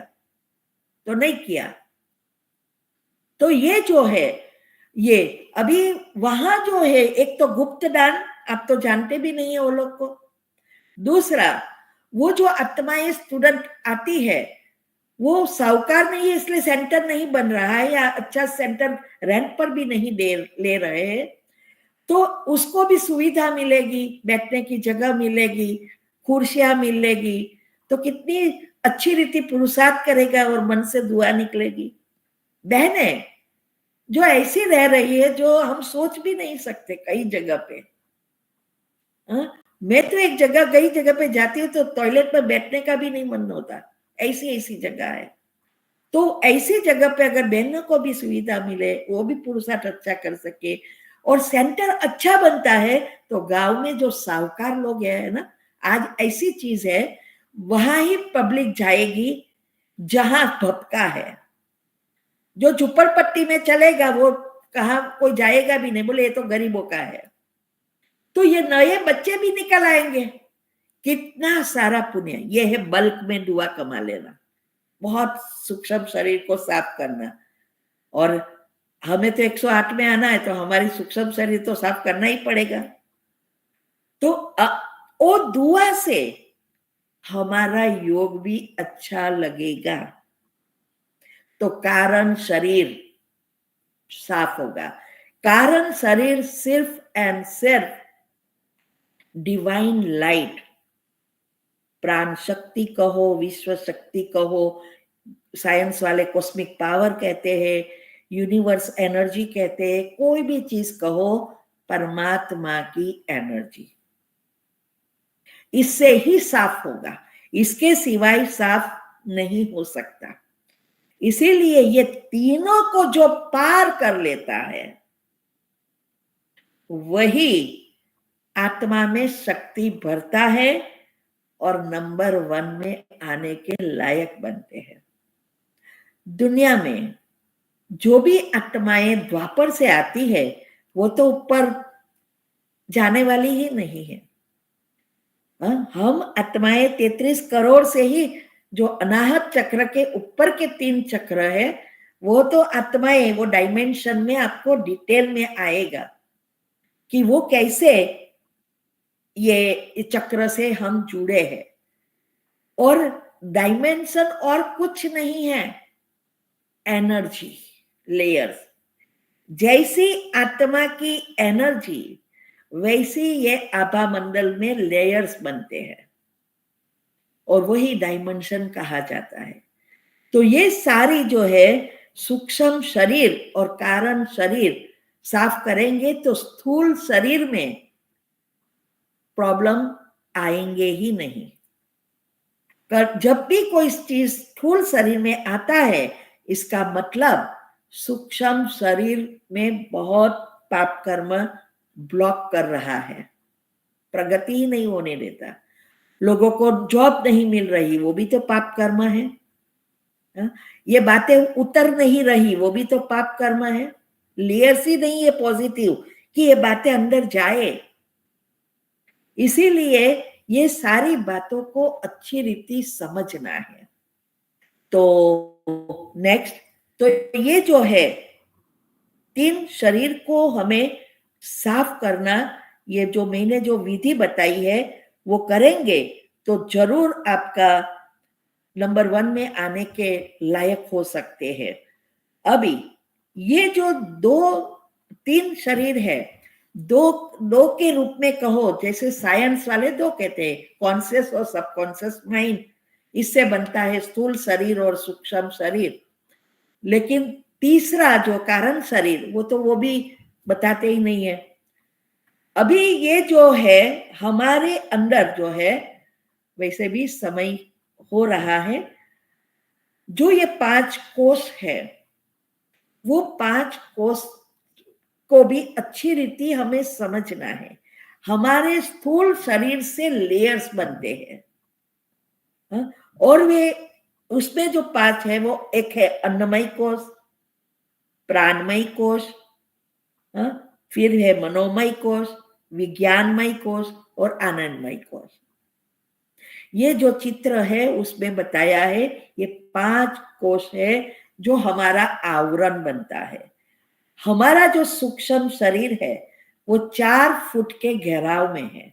तो नहीं किया। तो ये जो है, ये अभी वहां जो है, एक तो गुप्त दान आप तो जानते भी नहीं है वो लोग को। दूसरा, वो जो आत्माएं स्टूडेंट आती है वो साहूकार नहीं है इसलिए सेंटर नहीं बन रहा है या अच्छा सेंटर रेंट पर भी नहीं ले रहे हैं, तो उसको भी सुविधा मिलेगी, बैठने की जगह मिलेगी, कुर्सियां मिलेगी, तो कितनी अच्छी रीति पुरुषार्थ करेगा और मन से दुआ निकलेगी। बहने जो ऐसी रह रही है जो हम सोच भी नहीं सकते कई जगह पे। मैं तो एक जगह कई जगह पे जाती हूँ तो टॉयलेट में बैठने का भी नहीं मन होता, ऐसी ऐसी जगह है। तो ऐसी जगह पे अगर बहनों को भी सुविधा मिले, वो भी पुरुषार्थ अच्छा कर सके और सेंटर अच्छा बनता है, तो गांव में जो साहूकार लोग है ना, आज ऐसी चीज है, वहां ही पब्लिक जाएगी जहां भपका है। जो झुपड़पट्टी में चलेगा वो कहा कोई जाएगा भी नहीं, बोले ये तो गरीबों का है। तो ये नए बच्चे भी निकल आएंगे। कितना सारा पुण्य, ये है बल्क में दुआ कमा लेना, बहुत सूक्ष्म शरीर को साफ करना। और हमें तो 108 में आना है, तो हमारी सूक्ष्म शरीर तो साफ करना ही पड़ेगा। तो वो दुआ से हमारा योग भी अच्छा लगेगा, तो कारण शरीर साफ होगा। कारण शरीर सिर्फ एंड सिर्फ डिवाइन लाइट, प्राण शक्ति कहो, विश्व शक्ति कहो, साइंस वाले कॉस्मिक पावर कहते हैं, यूनिवर्स एनर्जी कहते हैं, कोई भी चीज कहो, परमात्मा की एनर्जी, इससे ही साफ होगा, इसके सिवाय साफ नहीं हो सकता। इसीलिए ये तीनों को जो पार कर लेता है, वही आत्मा में शक्ति भरता है और नंबर 1 में आने के लायक बनते हैं। दुनिया में जो भी आत्माएं द्वापर से आती है, वो तो ऊपर जाने वाली ही नहीं है। हम आत्माएं 33 करोड़ से ही, जो अनाहत चक्र के ऊपर के 3 चक्र है, वो तो आत्माएं, वो डायमेंशन में आपको डिटेल में आएगा कि वो कैसे ये चक्र से हम जुड़े हैं। और डायमेंशन और कुछ नहीं है, एनर्जी लेयर्स। जैसी आत्मा की एनर्जी, वैसी ये आभा मंडल में लेयर्स बनते हैं, और वही डायमेंशन कहा जाता है। तो ये सारी जो है सूक्ष्म शरीर और कारण शरीर साफ करेंगे, तो स्थूल शरीर में प्रॉब्लम आएंगे ही नहीं। जब भी कोई चीज स्थूल शरीर में आता है, इसका मतलब सूक्ष्म शरीर में बहुत पाप कर्म ब्लॉक कर रहा है, प्रगति ही नहीं होने देता। लोगों को जॉब नहीं मिल रही, वो भी तो पाप कर्म है। ये बातें उतर नहीं रही, वो भी तो पाप कर्म है। लेयर्स ही नहीं है पॉजिटिव कि ये बातें अंदर जाए। इसीलिए ये सारी बातों को अच्छी रीति समझना है। तो नेक्स्ट, तो ये जो है 3 शरीर को हमें साफ करना, ये जो मैंने जो विधि बताई है वो करेंगे तो जरूर आपका नंबर 1 में आने के लायक हो सकते हैं। अभी ये जो 2-3 शरीर है, दो के रूप में कहो, जैसे साइंस वाले 2 कहते हैं, कॉन्शियस और सबकॉन्शियस माइंड, इससे बनता है स्थूल शरीर और सूक्ष्म शरीर। लेकिन तीसरा जो कारण शरीर, वो भी बताते ही नहीं है। अभी ये जो है हमारे अंदर जो है, वैसे भी समय हो रहा है, जो ये 5 कोष है, वो 5 कोष को भी अच्छी रीति हमें समझना है। हमारे स्थूल शरीर से लेयर्स बनते हैं, और वे उसमें जो 5 है, वो एक है अन्नमय कोष, प्राणमय कोष, फिर है मनोमय कोष, विज्ञानमय कोष और आनंदमय कोष। ये जो चित्र है उसमें बताया है, ये 5 कोष है जो हमारा आवरण बनता है। हमारा जो सूक्ष्म शरीर है वो 4 फुट के घेराव में है,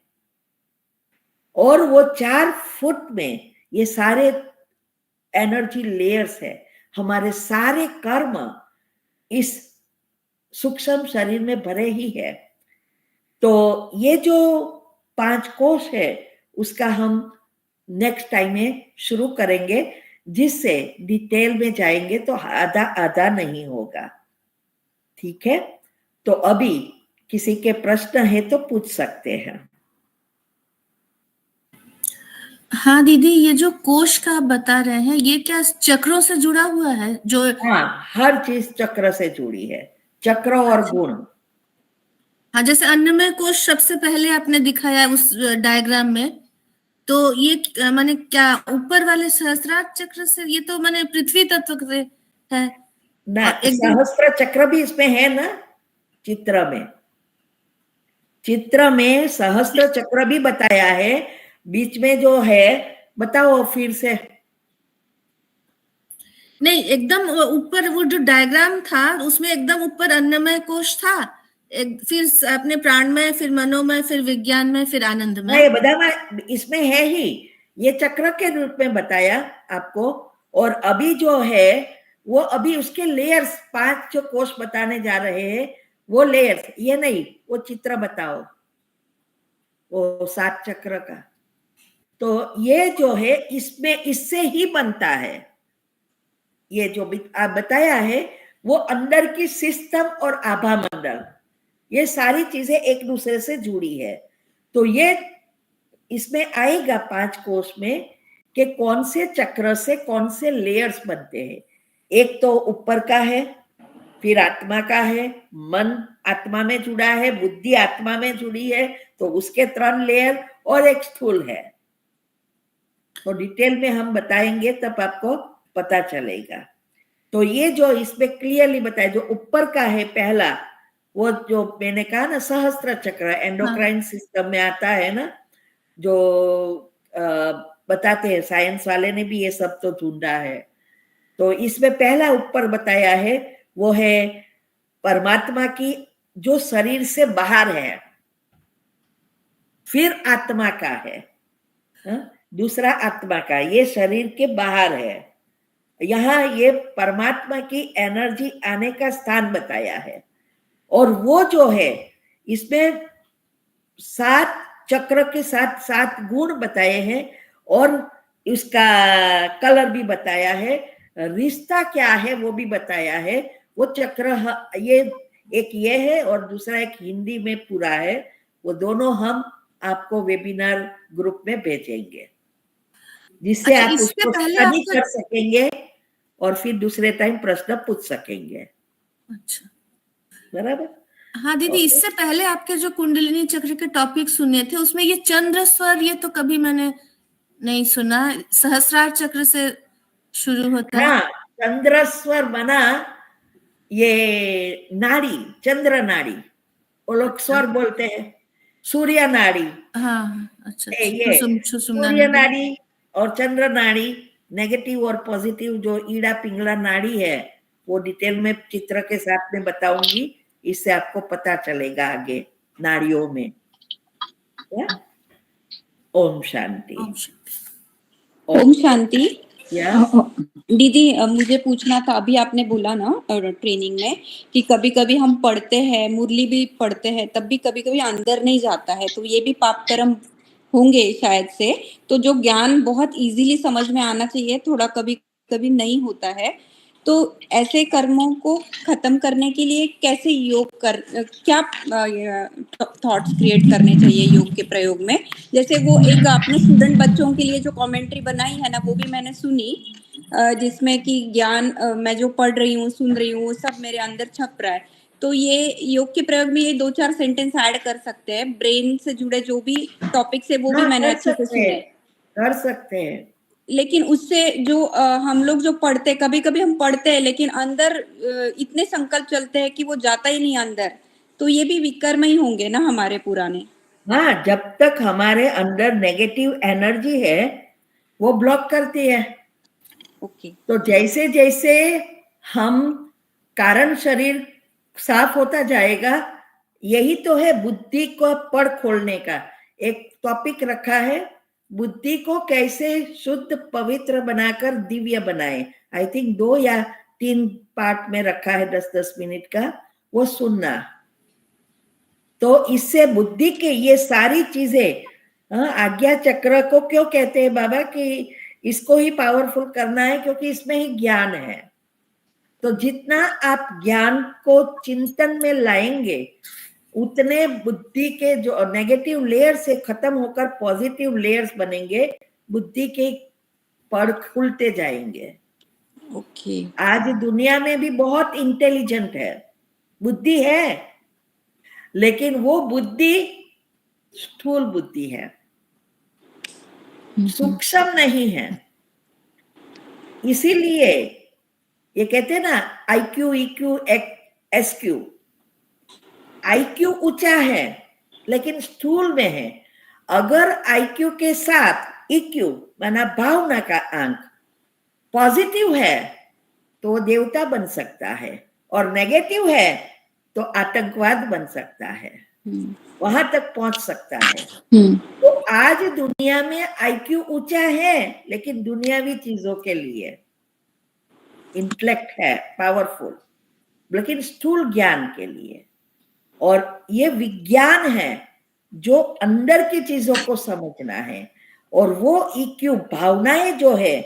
और वो 4 फुट में ये सारे एनर्जी लेयर्स है। हमारे सारे कर्म इस सूक्ष्म शरीर में भरे ही है। तो ये जो 5 कोष है, उसका हम नेक्स्ट टाइम में शुरू करेंगे, जिससे डिटेल में जाएंगे तो आधा आधा नहीं होगा। ठीक है, तो अभी किसी के प्रश्न है तो पूछ सकते हैं। हाँ दीदी, ये जो कोश का आप बता रहे हैं, ये क्या चक्रों से जुड़ा हुआ है? जो हाँ, हर चीज चक्र से जुड़ी है, चक्र और अच्छा। गुण। हाँ, जैसे अन्नमय कोश सबसे पहले आपने दिखाया उस डायग्राम में, तो ये माने क्या ऊपर वाले सहस्त्रार चक्र से? ये तो माने पृथ्वी तत्व से है। ना, और एकदम सहस्त्र चक्र भी इसमें है ना, चित्र में। चित्र में सहस्त्र चक्र भी बताया है, बीच में जो है, बताओ फिर से। नहीं, एकदम ऊपर वो जो डायग्राम था उसमें एकदम ऊपर अन्नमय कोश था, फिर अपने प्राणमय, फिर मनोमय, फिर विज्ञानमय, फिर हाँ, आनंदमय। ये बता, इसमें है ही, ये चक्र के रूप में बताया आपको। और अभी जो है वो अभी उसके लेयर्स, 5 जो कोष बताने जा रहे हैं, वो लेयर्स, ये नहीं, वो चित्र बताओ, वो 7 चक्र का। तो ये जो है इसमें इससे ही बनता है। ये जो आप बताया है वो अंदर की सिस्टम और आभा मंडल, ये सारी चीजें एक दूसरे से जुड़ी है। तो ये इसमें आएगा 5 कोष में कि कौन से चक्र से कौन से लेयर्स बनते हैं। एक तो ऊपर का है, फिर आत्मा का है, मन आत्मा में जुड़ा है, बुद्धि आत्मा में जुड़ी है, तो उसके 3 लेयर, और एक स्थूल है। तो डिटेल में हम बताएंगे तब आपको पता चलेगा। तो ये जो इसमें क्लियरली बताया, जो ऊपर का है पहला, वो जो मैंने कहा ना सहस्त्र चक्र, एंडोक्राइन सिस्टम में आता है ना, जो बताते हैं, साइंस वाले ने भी ये सब तो ढूंढा है। तो इसमें पहला ऊपर बताया है वो है परमात्मा की, जो शरीर से बाहर है। फिर आत्मा का है, दूसरा आत्मा का, ये शरीर के बाहर है। यहाँ ये परमात्मा की एनर्जी आने का स्थान बताया है। और वो जो है इसमें 7 चक्र के साथ 7 गुण बताए हैं, और इसका कलर भी बताया है, रिश्ता क्या है वो भी बताया है। वो चक्र ये एक ये है और दूसरा एक हिंदी में पूरा है, वो दोनों हम आपको वेबिनार ग्रुप में भेजेंगे, जिससे अच्छा, आप इससे उसको पहले स्टडी आपका कर सकेंगे और फिर दूसरे टाइम प्रश्न पूछ सकेंगे। अच्छा, बराबर। हाँ दीदी, ओके। इससे पहले आपके जो कुंडलिनी चक्र के टॉपिक सुने थे उसमें ये चंद्र स्वर, ये तो कभी मैंने नहीं सुना। सहस्रार चक्र से शुरू होता है। हाँ, चंद्रस्वर बना, ये नाड़ी, चंद्र नाड़ी, वो लोग अच्छा। स्वर बोलते हैं। सूर्य नाड़ी, हाँ, अच्छा अच्छा, ये सुषुम्ना सूर्य नाड़ी। नाड़ी और चंद्र नाड़ी, नेगेटिव और पॉजिटिव जो ईड़ा पिंगला नाड़ी है, वो डिटेल में चित्र के साथ में बताऊंगी, इससे आपको पता चलेगा आगे नाड़ियों में। या? ओम शांति। ओम शांति। या दीदी, मुझे पूछना था, अभी आपने बोला ना ट्रेनिंग में कि कभी कभी हम पढ़ते हैं, मुरली भी पढ़ते हैं, तब भी कभी कभी अंदर नहीं जाता है, तो ये भी पाप कर्म होंगे शायद से। तो जो ज्ञान बहुत इजीली समझ में आना चाहिए, थोड़ा कभी कभी नहीं होता है, तो ऐसे कर्मों को खत्म करने के लिए कैसे योग कर, क्या थॉट्स क्रिएट करने चाहिए योग के प्रयोग में? जैसे वो एक आपने स्टूडेंट बच्चों के लिए जो कमेंट्री बनाई है ना, वो भी मैंने सुनी, जिसमें कि ज्ञान मैं जो पढ़ रही हूँ, सुन रही हूँ, वो सब मेरे अंदर छप रहा है। तो ये योग के प्रयोग में ये 2-4 सेंटेंस ऐड कर सकते हैं, ब्रेन से जुड़े जो भी टॉपिक्स है वो भी हाँ, मैंने कर अच्छे से सकते हैं, सुने। कर सकते हैं। लेकिन उससे जो हम लोग जो पढ़ते, कभी कभी हम पढ़ते हैं लेकिन अंदर इतने संकल्प चलते हैं कि वो जाता ही नहीं अंदर, तो ये भी विकर्म ही होंगे ना हमारे पुराने? हाँ, जब तक हमारे अंदर नेगेटिव एनर्जी है वो ब्लॉक करती है। ओके। तो जैसे जैसे हम, कारण शरीर साफ होता जाएगा, यही तो है बुद्धि को पढ़ खोलने का। एक टॉपिक रखा है, बुद्धि को कैसे शुद्ध पवित्र बनाकर दिव्य बनाए। आई थिंक 2 या 3 पार्ट में रखा है, 10-10 मिनट का, वो सुनना। तो इससे बुद्धि के ये सारी चीजें, आज्ञा चक्र को क्यों कहते हैं बाबा कि इसको ही पावरफुल करना है, क्योंकि इसमें ही ज्ञान है। तो जितना आप ज्ञान को चिंतन में लाएंगे, उतने बुद्धि के जो नेगेटिव लेयर से खत्म होकर पॉजिटिव लेयर्स बनेंगे, बुद्धि के पड़ खुलते जाएंगे। ओके आज दुनिया में भी बहुत इंटेलिजेंट है, बुद्धि है, लेकिन वो बुद्धि स्थूल बुद्धि है, सूक्ष्म नहीं है। इसीलिए ये कहते हैं ना IQ, EQ, SQ। IQ ऊंचा है लेकिन स्थूल में है। अगर IQ के साथ EQ माना भावना का अंक पॉजिटिव है तो वो देवता बन सकता है, और नेगेटिव है तो आतंकवाद बन सकता है, वहां तक पहुंच सकता है। तो आज दुनिया में IQ ऊंचा है लेकिन दुनियावी चीजों के लिए, इंटेलेक्ट है पावरफुल, लेकिन स्थूल ज्ञान के लिए। और ये विज्ञान है जो अंदर की चीजों को समझना है, और वो EQ भावनाएं जो है,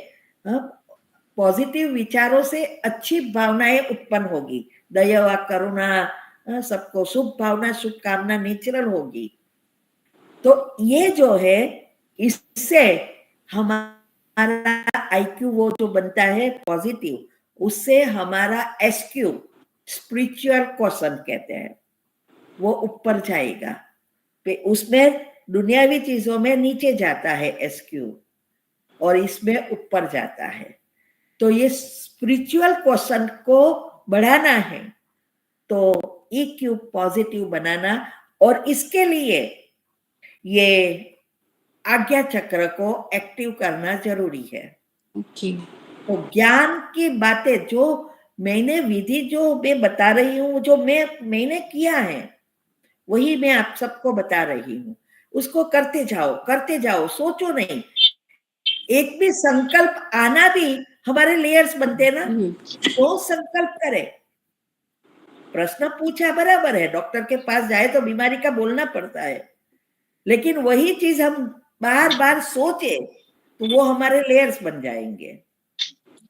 पॉजिटिव विचारों से अच्छी भावनाएं उत्पन्न होगी, दया करुणा, सबको शुभ भावना शुभकामना नेचुरल होगी। तो ये जो है इससे हमारा IQ वो जो बनता है पॉजिटिव, उससे हमारा SQ स्पिरिचुअल क्वेश्चन कहते हैं वो ऊपर जाएगा। उसमें दुनियावी चीजों में नीचे जाता है SQ, और इसमें ऊपर जाता है। तो ये स्पिरिचुअल क्वेश्चन को बढ़ाना है तो EQ पॉजिटिव बनाना, और इसके लिए ये आज्ञा चक्र को एक्टिव करना जरूरी है। ओके तो ज्ञान की बातें जो मैंने विधि जो मैं बता रही हूँ, जो मैंने किया है वही मैं आप सबको बता रही हूँ। उसको करते जाओ, सोचो नहीं। एक भी संकल्प आना भी हमारे लेयर्स बनते हैं ना, तो संकल्प करे। प्रश्न पूछा बराबर है, डॉक्टर के पास जाए तो बीमारी का बोलना पड़ता है, लेकिन वही चीज हम बार बार सोचे तो वो हमारे लेयर्स बन जाएंगे।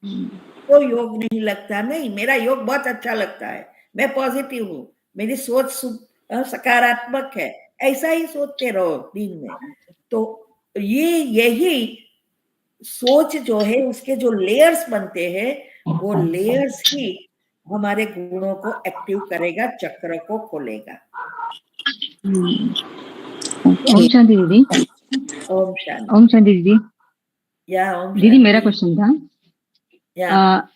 तो योग नहीं लगता, नहीं मेरा योग बहुत अच्छा लगता है, मैं पॉजिटिव हूँ, मेरी सोच सकारात्मक है, ऐसा ही सोचते रहो दिन में। तो यही सोच जो है उसके जो लेयर्स बनते हैं, वो लेयर्स ही हमारे गुणों को एक्टिव करेगा, चक्र को खोलेगा। ओम शांति दीदी। ओम शांति। ओम शांति दीदी। या ओम दीदी मेरा क्वेश्चन था,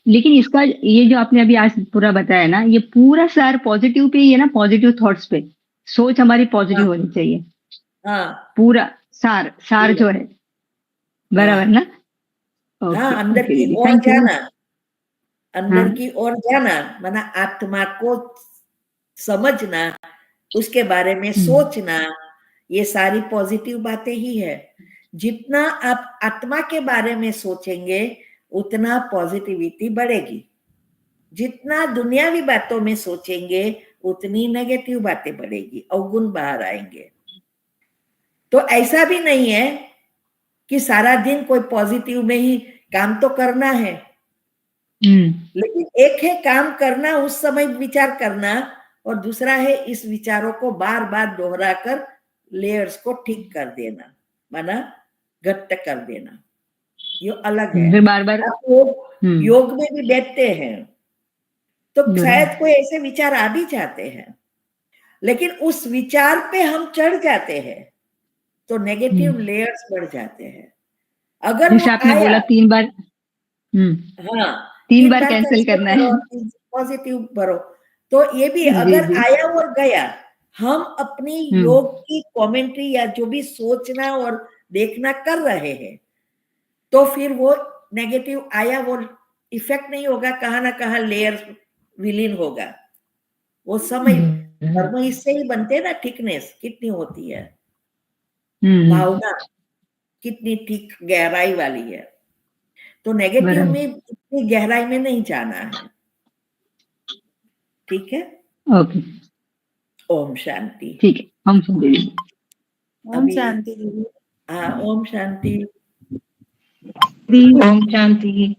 लेकिन इसका ये जो आपने अभी आज पूरा बताया ना, ये पूरा सार पॉजिटिव पे ही है ना, पॉजिटिव थॉट्स पे, सोच हमारी पॉजिटिव होनी चाहिए। पूरा सार जो है बराबर ना? अंदर की ओर जाना, अंदर की ओर जाना माना आत्मा को समझना, उसके बारे में सोचना, ये सारी पॉजिटिव बातें ही है। जितना आप आत्मा के बारे में सोचेंगे उतना पॉजिटिविटी बढ़ेगी, जितना दुनियावी बातों में सोचेंगे उतनी नेगेटिव बातें बढ़ेगी, अवगुण बाहर आएंगे। तो ऐसा भी नहीं है कि सारा दिन कोई पॉजिटिव में ही काम तो करना है, लेकिन एक है काम करना, उस समय विचार करना, और दूसरा है इस विचारों को बार बार दोहरा कर लेयर्स को ठीक कर देना, माना घट्ट कर देना। ये अलग है। बार बार योग में भी बैठते हैं तो शायद कोई ऐसे विचार आ भी जाते हैं, लेकिन उस विचार पे हम चढ़ जाते हैं तो नेगेटिव लेयर्स बढ़ जाते हैं। अगर जैसे आपने बोला 3 बार, तीन बार कैंसिल करना है, पॉजिटिव भरो, तो ये भी अगर आया और गया, हम अपनी योग की कमेंट्री या जो भी सोचना और देखना कर रहे हैं, तो फिर वो नेगेटिव आया वो इफेक्ट नहीं होगा, कहाँ ना कहाँ लेयर विलीन होगा। वो समय कर्म इससे ही बनते ना, थिकनेस कितनी होती है, भावना कितनी ठीक गहराई वाली है। तो नेगेटिव में इतनी गहराई में नहीं जाना है। ठीक है, ओके। ओम शांति। ठीक है, ओम शांति। ओम शांति दीदी। हाँ, ओम शांति। ओम शांति।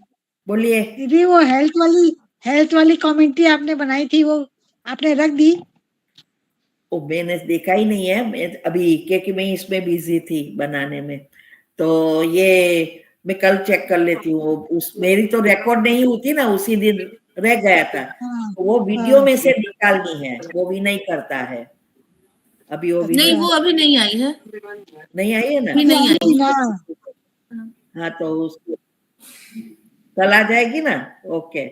बोलिए दीदी। वो हेल्थ वाली कमेंट्री आपने बनाई थी, वो आपने रख दी? मैंने देखा ही नहीं है, मैं अभी क्योंकि मैं इसमें बिजी थी बनाने में, तो ये मैं कल चेक कर लेती हूँ। उस मेरी तो रिकॉर्ड नहीं होती ना, उसी दिन रह गया था, हाँ, तो वो वीडियो में से निकालनी है, वो भी नहीं करता है अभी। वो भी नहीं, वो अभी नहीं आई है। नहीं आई है ना, अभी नहीं आई। ना हाँ तो उसको कल आ जाएगी ना। ओके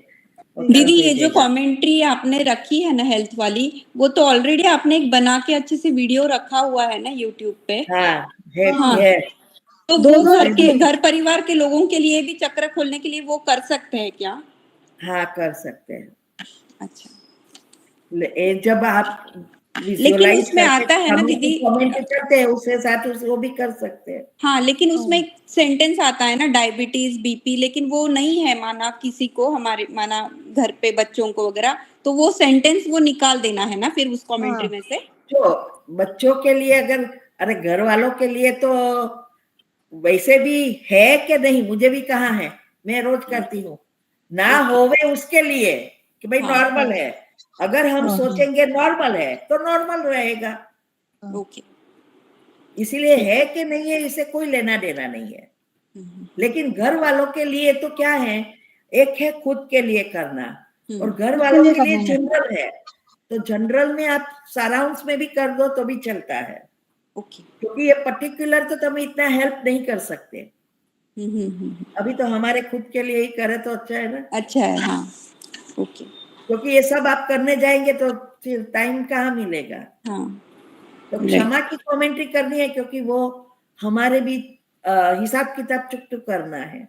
दीदी ये जो कमेंट्री आपने रखी है ना हेल्थ वाली, वो तो ऑलरेडी आपने एक बना के अच्छे से वीडियो रखा हुआ है ना यूट्यूब पे। हाँ है, हाँ। है। तो वो घर परिवार के लोगों के लिए भी चक्र खोलने के लिए वो कर सकते हैं क्या? हाँ कर सकते हैं। अच्छा, जब आप लेकिन उसमें आता है ना दीदी, कमेंट करते हैं उसके साथ वो भी कर सकते हैं। हाँ लेकिन उसमें एक सेंटेंस आता है ना डायबिटीज बीपी, लेकिन वो नहीं है माना किसी को, हमारे माना घर पे बच्चों को वगैरह, तो वो सेंटेंस वो निकाल देना है ना फिर उस कमेंट्री में से। जो बच्चों के लिए अगर, अरे घर वालों के लिए तो वैसे भी है कि नहीं, मुझे भी कहा है, मैं रोज करती हूँ ना होवे उसके लिए कि भाई नॉर्मल है। अगर हम सोचेंगे नॉर्मल है तो नॉर्मल रहेगा। ओके, इसीलिए है कि नहीं है इसे कोई लेना देना नहीं है। लेकिन घर वालों के लिए तो क्या है, एक है खुद के लिए करना और घर वालों के लिए जनरल है। तो जनरल में आप सराउंड्स में भी कर दो तो भी चलता है। ओके, क्योंकि ये पर्टिकुलर तो तुम इतना हेल्प नहीं कर सकते। अभी तो हमारे खुद के लिए ही करे तो अच्छा है ना। अच्छा है, हाँ ओके, क्योंकि ये सब आप करने जाएंगे तो फिर टाइम कहाँ मिलेगा। हाँ तो क्षमा की कमेंट्री करनी है क्योंकि वो हमारे भी हिसाब किताब चुप करना है।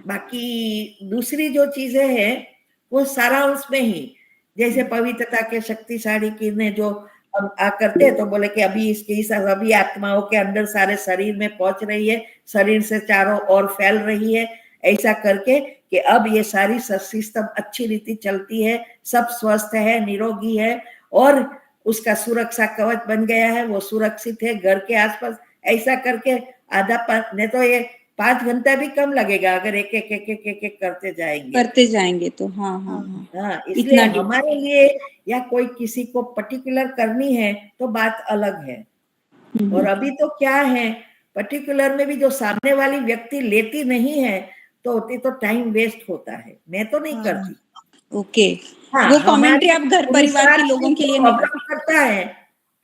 बाकी दूसरी जो चीजें हैं वो सारा उसमें ही, जैसे पवित्रता के शक्तिशाली की ने जो हम करते हैं तो बोले कि अभी इसकी सभी आत्माओं के अंदर सारे शरीर में पहुंच रही है, शरीर से चारों ओर फैल रही है, ऐसा करके कि अब ये सारी सिस्टम अच्छी रीति चलती है, सब स्वस्थ है, निरोगी है और उसका सुरक्षा कवच बन गया है, वो सुरक्षित है घर के आसपास। ऐसा करके आधा नहीं तो ये 5 घंटा भी कम लगेगा अगर एक एक एक एक एक, एक करते जाएंगे तो हाँ हाँ हाँ। इसलिए हमारे लिए या कोई किसी को पर्टिकुलर करनी है तो बात अलग है। और अभी तो क्या है, पर्टिकुलर में भी जो सामने वाली व्यक्ति लेती नहीं है तो टाइम वेस्ट होता है, मैं तो नहीं करती। ओके, हाँ, वो कमेंट्री आप घर परिवार के लोगों के लिए नहीं करता है,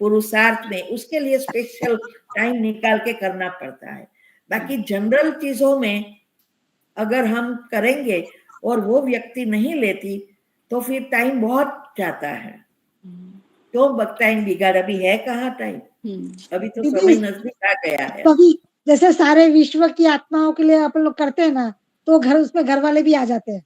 पुरुषार्थ में उसके लिए स्पेशल टाइम निकाल के करना पड़ता है। बाकी जनरल चीजों में अगर हम करेंगे और वो व्यक्ति नहीं लेती तो फिर टाइम बहुत जाता है। तो टाइम बिगाड़, अभी है कहाँ टाइम, अभी तो समय नजदीक आ गया है। कभी जैसे सारे विश्व की आत्माओं के लिए आप लोग करते हैं ना, तो उसमें घर वाले भी आ जाते हैं,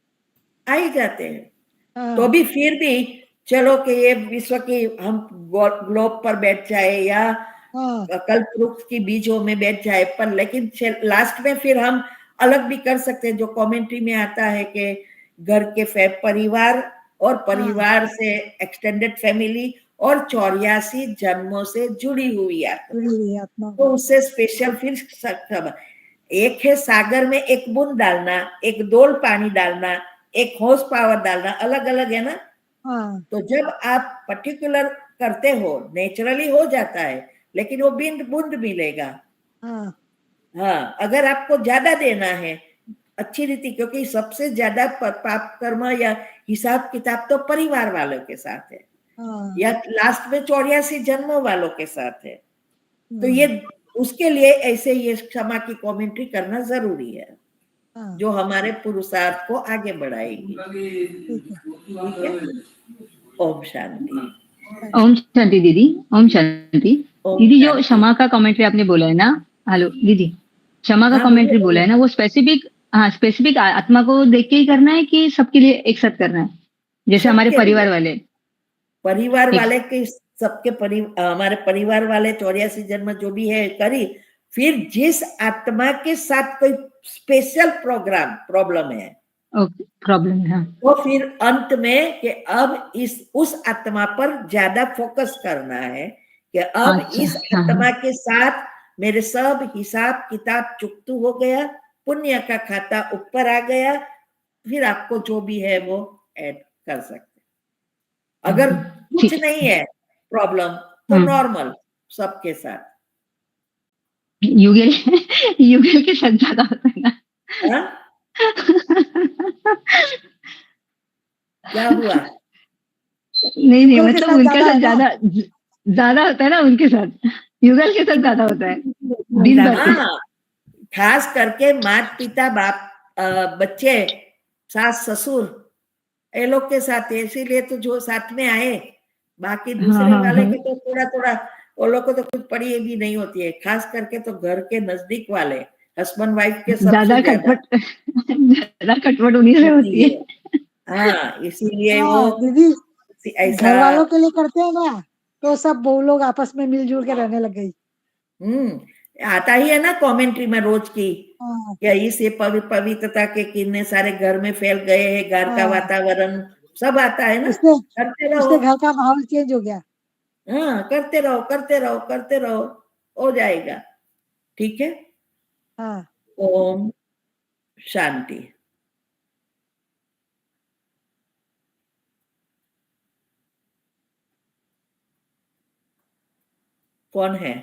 आ ही जाते हैं। तो भी फिर भी चलो कि ये विश्व की हम ग्लोब पर बैठ जाए या कल्प वृक्ष की बीजों में बैठ जाए, पर लेकिन लास्ट में फिर हम अलग भी कर सकते हैं। जो कमेंट्री में आता है कि घर के परिवार और परिवार से एक्सटेंडेड फैमिली और 84 जन्मों से जुड़ी हुई आत्मा, तो उससे स्पेशल फिर एक है सागर में एक बूंद डालना, एक डोल पानी डालना, एक हॉर्स पावर डालना, अलग अलग है ना। तो जब आप पर्टिकुलर करते हो नेचुरली हो जाता है, लेकिन वो बूंद मिलेगा। हाँ, अगर आपको ज्यादा देना है अच्छी रीति, क्योंकि सबसे ज्यादा पाप कर्म या हिसाब किताब तो परिवार वालों के साथ है या लास्ट में 84 जन्मों वालों के साथ है। तो ये उसके लिए ऐसे ये क्षमा की कमेंट्री करना जरूरी है जो हमारे पुरुषार्थ को आगे बढ़ाएगी। ठीक है, ओम शांति। ओम शांति दीदी, ओम शांति दीदी। जो क्षमा का कमेंट्री आपने बोला है ना, हेलो दीदी, क्षमा का कमेंट्री बोला है ना, वो स्पेसिफिक आत्मा को देख के ही करना है कि सबके लिए एक साथ करना है? जैसे हमारे परिवार वाले के सबके हमारे परिवार वाले 84 जन्म जो भी है करी, फिर जिस आत्मा के साथ कोई स्पेशल प्रॉब्लम है तो फिर अंत में कि अब उस आत्मा पर ज्यादा फोकस करना है कि अब इस आत्मा के साथ मेरे सब हिसाब किताब चुकतू हो गया, पुण्य का खाता ऊपर आ गया, फिर आपको जो भी है वो ऐड कर सकते। अगर कुछ नहीं है प्रॉब्लम तो नॉर्मल सबके साथ। युगल युगल के साथ ज्यादा होता है ना। हाँ? क्या हुआ? नहीं नहीं, युगल के मतलब साथ उनके ज्यादा साथ है ना। ज्यादा होता है ना उनके साथ। युगल के साथ ज्यादा होता है दिन भर। हाँ, खास करके माता पिता बाप बच्चे सास ससुर ये लोग के साथ है, इसीलिए तो जो साथ में आए, बाकी हाँ दूसरे हाँ वाले हाँ, के तो थोड़ा थोड़ा वो लोग को तो कुछ पड़ी भी नहीं होती है, खास करके तो घर के नजदीक वाले हस्बैंड वाइफ के सबसे ज्यादा ज्यादा खटपट ज्यादा खटपट उन्हीं से होती होती है। है। हाँ, इसीलिए वो हाँ दीदी, ऐसा घर वालों के लिए करते हैं ना, तो सब वो लोग आपस में मिलजुल के रहने लग गई। आता ही है ना कमेंट्री में रोज की, हाँ या इसे पवित्रता के कितने सारे घर में फैल गए हैं, घर का हाँ, वातावरण सब आता है ना। उससे करते रहो, उससे घर का माहौल चेंज हो गया। हाँ, करते रहो करते रहो करते रहो, हो जाएगा। ठीक है। हाँ ओम शांति। कौन है?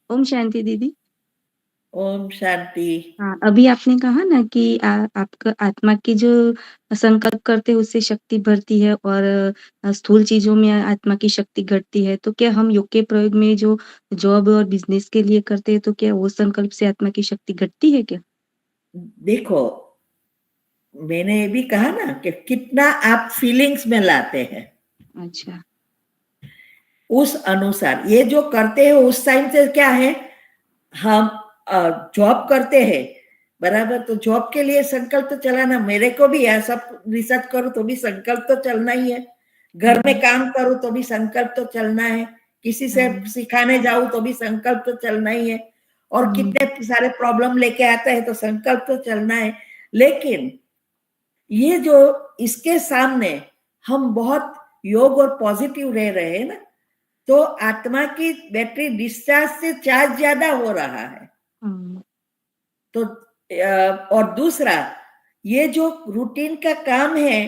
ओम शांति दीदी। ओम शांति। हाँ, अभी आपने कहा ना कि आपका आत्मा की जो संकल्प करते हैं उससे शक्ति बढ़ती है और स्थूल चीजों में आत्मा की शक्ति घटती है, तो क्या हम योग के प्रयोग में जो जॉब और बिजनेस के लिए करते हैं तो क्या वो संकल्प से आत्मा की शक्ति घटती है क्या? देखो, मैंने ये भी कहा ना कि कितना आप फीलिंग्स में लाते हैं, अच्छा। उस अनुसार ये जो करते हैं उस टाइम से क्या है, हम जॉब करते हैं बराबर, तो जॉब के लिए संकल्प तो चलाना, मेरे को भी है, सब रिसर्च करूं तो भी संकल्प तो चलना ही है, घर में काम करूं तो भी संकल्प तो चलना है, किसी से सिखाने जाऊं तो भी संकल्प तो चलना ही है, और कितने सारे प्रॉब्लम लेके आते हैं तो संकल्प तो चलना है। लेकिन ये जो इसके सामने हम बहुत योग और पॉजिटिव रह रहे हैं ना, तो आत्मा की बैटरी डिस्चार्ज से चार्ज ज्यादा हो रहा है। तो और दूसरा, ये जो रूटीन का काम है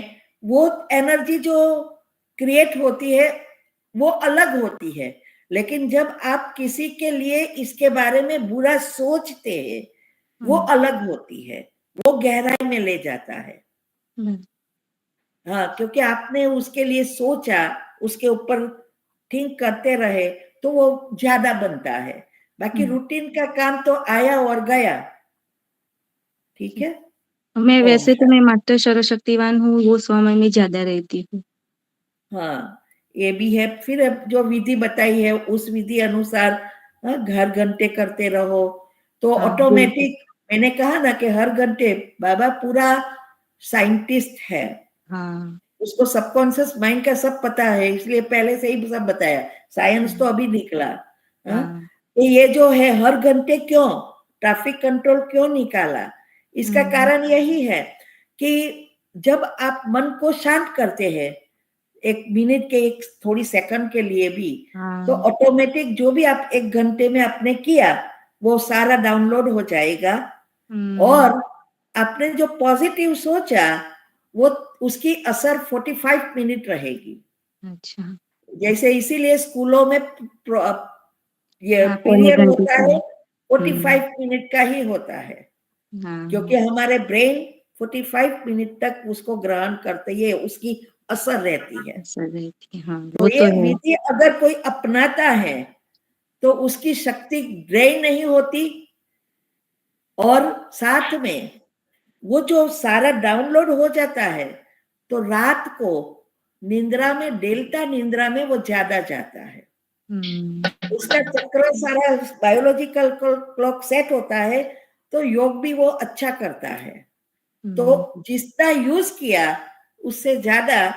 वो एनर्जी जो क्रिएट होती है वो अलग होती है, लेकिन जब आप किसी के लिए इसके बारे में बुरा सोचते हैं वो अलग होती है, वो गहराई में ले जाता है। हाँ, क्योंकि आपने उसके लिए सोचा, उसके ऊपर थिंक करते रहे तो वो ज्यादा बनता है। बाकी रूटीन का काम तो आया और गया। ठीक है। मैं ओम वैसे तो शांति। मैं मात्र सर्वशक्तिवान हूँ, वो समय में ज्यादा रहती हूँ। हाँ, ये भी है। फिर अब जो विधि बताई है उस विधि अनुसार घर घंटे करते रहो तो हाँ, ऑटोमेटिक, मैंने कहा ना कि हर घंटे बाबा पूरा साइंटिस्ट है, हाँ, उसको सबकॉन्शियस माइंड का सब पता है, इसलिए पहले से ही सब बताया। साइंस तो अभी निकला। हाँ? हाँ, तो ये जो है हर घंटे क्यों ट्रैफिक कंट्रोल क्यों निकाला, इसका कारण यही है कि जब आप मन को शांत करते हैं एक मिनट के, एक थोड़ी सेकंड के लिए भी, तो हाँ, ऑटोमेटिक जो भी आप एक घंटे में आपने किया वो सारा डाउनलोड हो जाएगा, और आपने जो पॉजिटिव सोचा वो उसकी असर 45 मिनट रहेगी। अच्छा। जैसे इसीलिए स्कूलों में ये हाँ, पौने पीरियड घंटे होता का। है 45 मिनट का ही होता है, क्योंकि हाँ, हमारे ब्रेन 45 मिनट तक उसको ग्रहण करते ही उसकी असर रहती है। ऐसा रहती है, हाँ, तो वो तो ये है। विधि अगर कोई अपनाता है तो उसकी शक्ति ड्रेन नहीं होती, और साथ में वो जो सारा डाउनलोड हो जाता है तो रात को निंद्रा में, डेल्टा निंद्रा में वो ज्यादा जाता है। उसका चक्र सारा बायोलॉजिकल क्लॉक सेट होता है, तो योग भी वो अच्छा करता है। तो जितना यूज किया उससे ज्यादा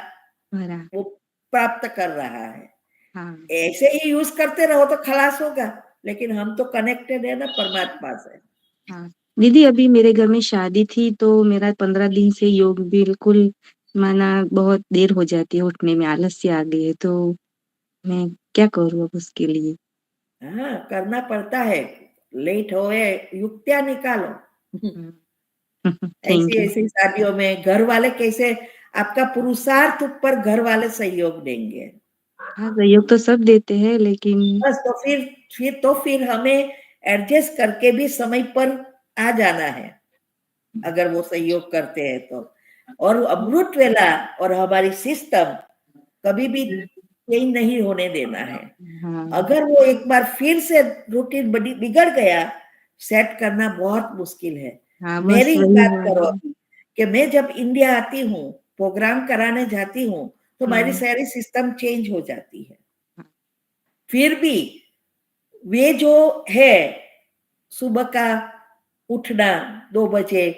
भरा, वो प्राप्त कर रहा है। हाँ, ऐसे ही यूज करते रहो तो खलास होगा, लेकिन हम तो कनेक्टेड है ना परमात्मा से। हाँ। दीदी अभी मेरे घर में शादी थी तो मेरा 15 दिन से योग बिल्कुल माना बहुत देर हो जाती है, उठने में आलस्य आ गई है, तो मैं क्या करूँ अब उसके लिए? हाँ, करना पड़ता है, लेट होए युक्तियां निकालो। थैंक ऐसी यू। ऐसी शादियों में घर वाले कैसे, आपका पुरुषार्थ पर घर वाले सहयोग देंगे। हाँ, सहयोग तो सब देते हैं लेकिन बस तो फिर हमें एडजस्ट करके भी समय पर आ जाना है, अगर वो सहयोग करते हैं तो। और अमृत वेला और हमारी सिस्टम कभी भी चेंज नहीं होने देना है। हाँ, अगर वो एक बार फिर से रूटीन बिगड़ गया, सेट करना बहुत मुश्किल है। हाँ, बस मेरी ही वही बात हुआ करो है। अभी कि मैं जब इंडिया आती हूँ, प्रोग्राम कराने जाती हूँ, तो मेरी हाँ, सारी सिस्टम चेंज हो जाती है। हाँ, फिर भी वे जो है सुबह का उठना 2 बजे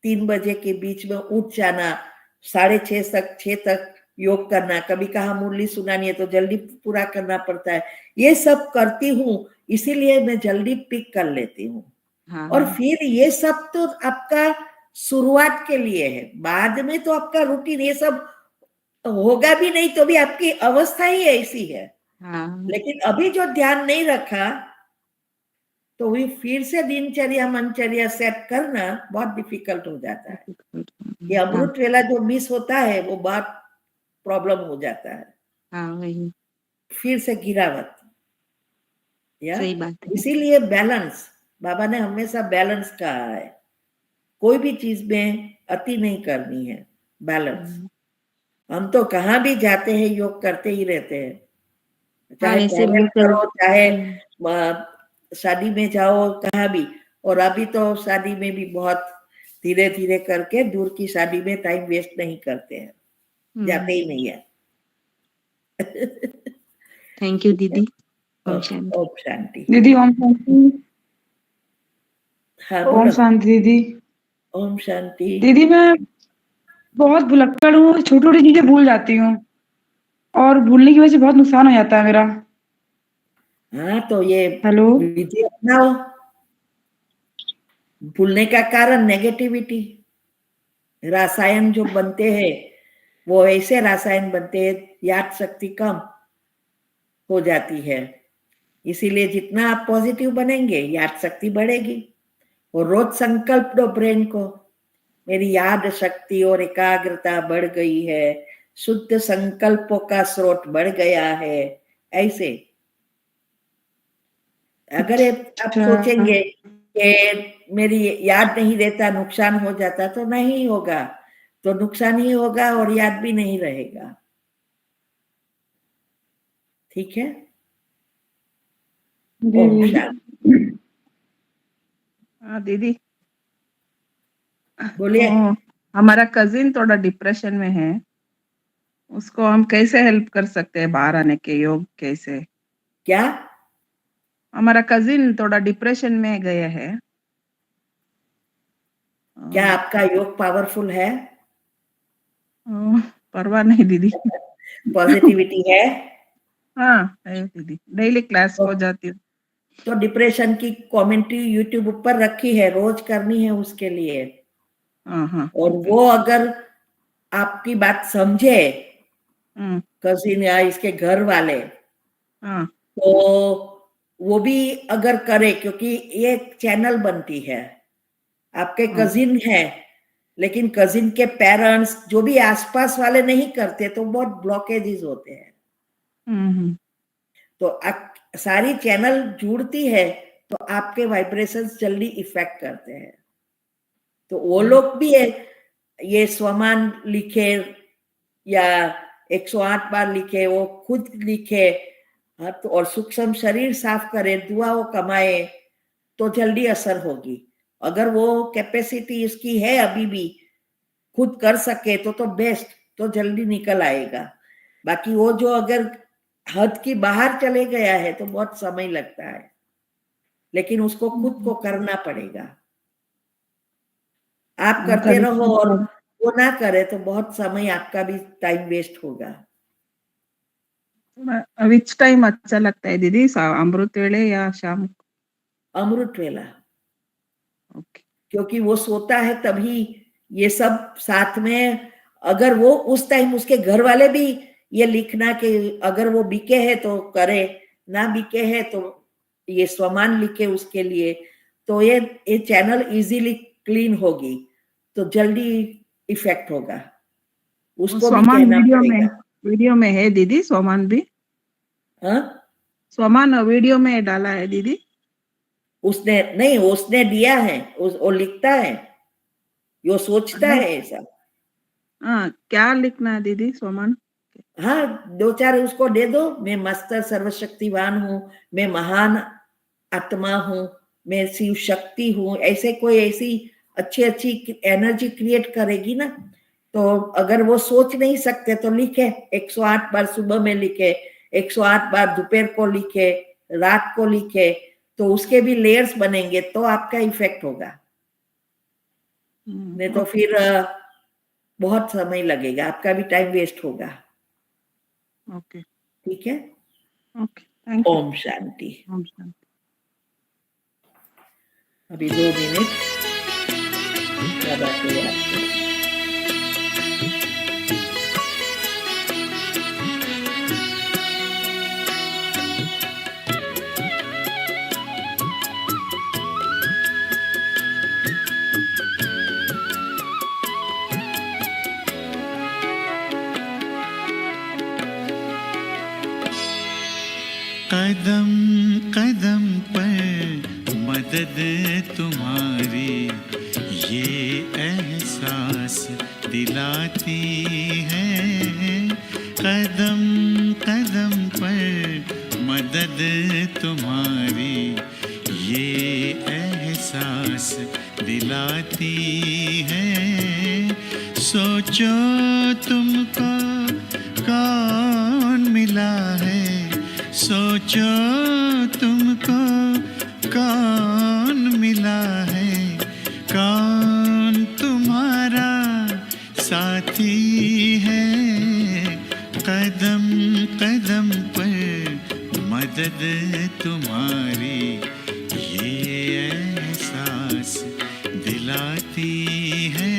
3 बजे के बीच में उठ जाना, 6:30 तक योग करना, कभी कहा मुरली सुनानी है तो जल्दी पूरा करना पड़ता है, ये सब करती हूँ, इसीलिए मैं जल्दी पिक कर लेती हूँ। हाँ, और फिर ये सब तो आपका शुरुआत के लिए है, बाद में तो आपका रूटीन ये सब होगा भी नहीं तो भी आपकी अवस्था ही ऐसी है। हाँ, लेकिन अभी जो ध्यान नहीं रखा तो भी फिर से दिनचर्या मनचर्या सेट करना बहुत डिफिकल्ट हो जाता है। ये हाँ, अमृत वेला जो मिस होता है वो बहुत प्रॉब्लम हो जाता है, हाँ, वही फिर से गिरावट। या सही बात है। इसीलिए बैलेंस, बाबा ने हमेशा बैलेंस कहा है, कोई भी चीज में अति नहीं करनी है, बैलेंस। हम तो कहाँ भी जाते हैं योग करते ही रहते हैं, हाँ, चाहे ऐसे ट्रैवल भी चल करो, चाहे शादी में जाओ, कहाँ भी। और अभी तो शादी में भी बहुत धीरे धीरे करके, दूर की शादी में टाइम वेस्ट नहीं करते हैं, जाते ही नहीं है। थैंक यू दीदी। ओम शांति। ओम शांति। दीदी ओम शांति। हाँ ओम बोलो। शांति दीदी। ओम शांति। दीदी मैं बहुत भुलक्कड़ हूँ, छोटी छोटी चीजें भूल जाती हूँ और भूलने की वजह से बहुत नुकसान हो जाता है मेरा। हाँ तो ये हेलो। विधि अपनाओ। भूलने का कारण नेगेटिविटी, रसायन जो बनते हैं वो ऐसे रसायन बनते हैं, याद शक्ति कम हो जाती है। इसीलिए जितना आप पॉजिटिव बनेंगे याद शक्ति बढ़ेगी। और रोज संकल्प दो ब्रेन को, मेरी याद शक्ति और एकाग्रता बढ़ गई है, शुद्ध संकल्पों का स्रोत बढ़ गया है। ऐसे अगर आप सोचेंगे कि मेरी याद नहीं रहता, नुकसान हो जाता, तो नहीं होगा, तो नुकसान ही होगा और याद भी नहीं रहेगा। ठीक है। ओम शांति। हाँ दीदी, बोलिए। हमारा कजिन थोड़ा डिप्रेशन में है, उसको हम कैसे हेल्प कर सकते हैं बाहर आने के योग कैसे? क्या? हमारा कजिन थोड़ा डिप्रेशन में गया है। क्या आपका योग पावरफुल है? परवाह नहीं दीदी। पॉजिटिविटी है? हाँ है दीदी, डेली क्लास को जाती हूँ। तो डिप्रेशन की कमेंट्री यूट्यूब ऊपर रखी है, रोज करनी है उसके लिए। हाँ, और वो अगर आपकी बात समझे, कजिन या इसके घर वाले, तो वो भी अगर करे, क्योंकि ये चैनल बनती है, आपके कजिन है, लेकिन कजिन के पेरेंट्स जो भी आसपास वाले नहीं करते तो बहुत ब्लॉकेजेस होते हैं। तो सारी चैनल जुड़ती है तो आपके वाइब्रेशंस जल्दी इफेक्ट करते हैं। तो वो लोग भी है, ये स्वमान लिखे या 108 बार लिखे, वो खुद लिखे, तो और सूक्ष्म शरीर साफ करे, दुआओं कमाए, तो जल्दी असर होगी। अगर वो कैपेसिटी इसकी है अभी भी, खुद कर सके तो बेस्ट, तो जल्दी निकल आएगा। बाकी वो जो अगर हद की बाहर चले गया है तो बहुत समय लगता है, लेकिन उसको खुद को करना पड़ेगा। आप करते रहो और वो ना करे तो बहुत समय आपका भी टाइम वेस्ट होगा। विच टाइम अच्छा लगता है दीदी, अमृत वेले या शाम? अमृत वेला। ओके। क्योंकि वो सोता है तभी ये सब साथ में, अगर वो उस टाइम उसके घर वाले भी ये लिखना कि अगर वो बिके है तो करे, ना बिके है तो ये स्वमान लिखे उसके लिए, तो ये चैनल इजीली क्लीन होगी, तो जल्दी इफेक्ट होगा। उसको भी कहना पड़ेगा। वीडियो में है दीदी, सोमान भी हाँ सोमान वीडियो में डाला है दीदी। उसने दिया है, वो लिखता है, वो सोचता नहीं। है ऐसा। हाँ, क्या लिखना है दीदी सोमान? हाँ, 2-4 उसको दे दो। मैं मस्तर सर्वशक्तिवान हूँ, मैं महान आत्मा हूँ, मैं शिव शक्ति हूँ, ऐसे कोई ऐसी अच्छी एनर्जी क्रिएट करेगी ना। तो अगर वो सोच नहीं सकते तो लिखे, 108 बार सुबह में लिखे, 108 बार दोपहर को लिखे, रात को लिखे, तो उसके भी लेयर्स बनेंगे, तो आपका इफेक्ट होगा। नहीं तो फिर बहुत समय लगेगा, आपका भी टाइम वेस्ट होगा। ओके, ठीक है, okay, thank you. Om Shanti. Om Shanti. अभी 2 मिनट बाबा को याद करो। कदम कदम पर मदद तुम्हारी ये एहसास दिलाती है। कदम कदम पर मदद तुम्हारी ये एहसास दिलाती है। सोचो तुमको कौन मिला है, सोचो तुमको कौन मिला है, कौन तुम्हारा साथी है। कदम कदम पर मदद तुम्हारी ये एहसास दिलाती है।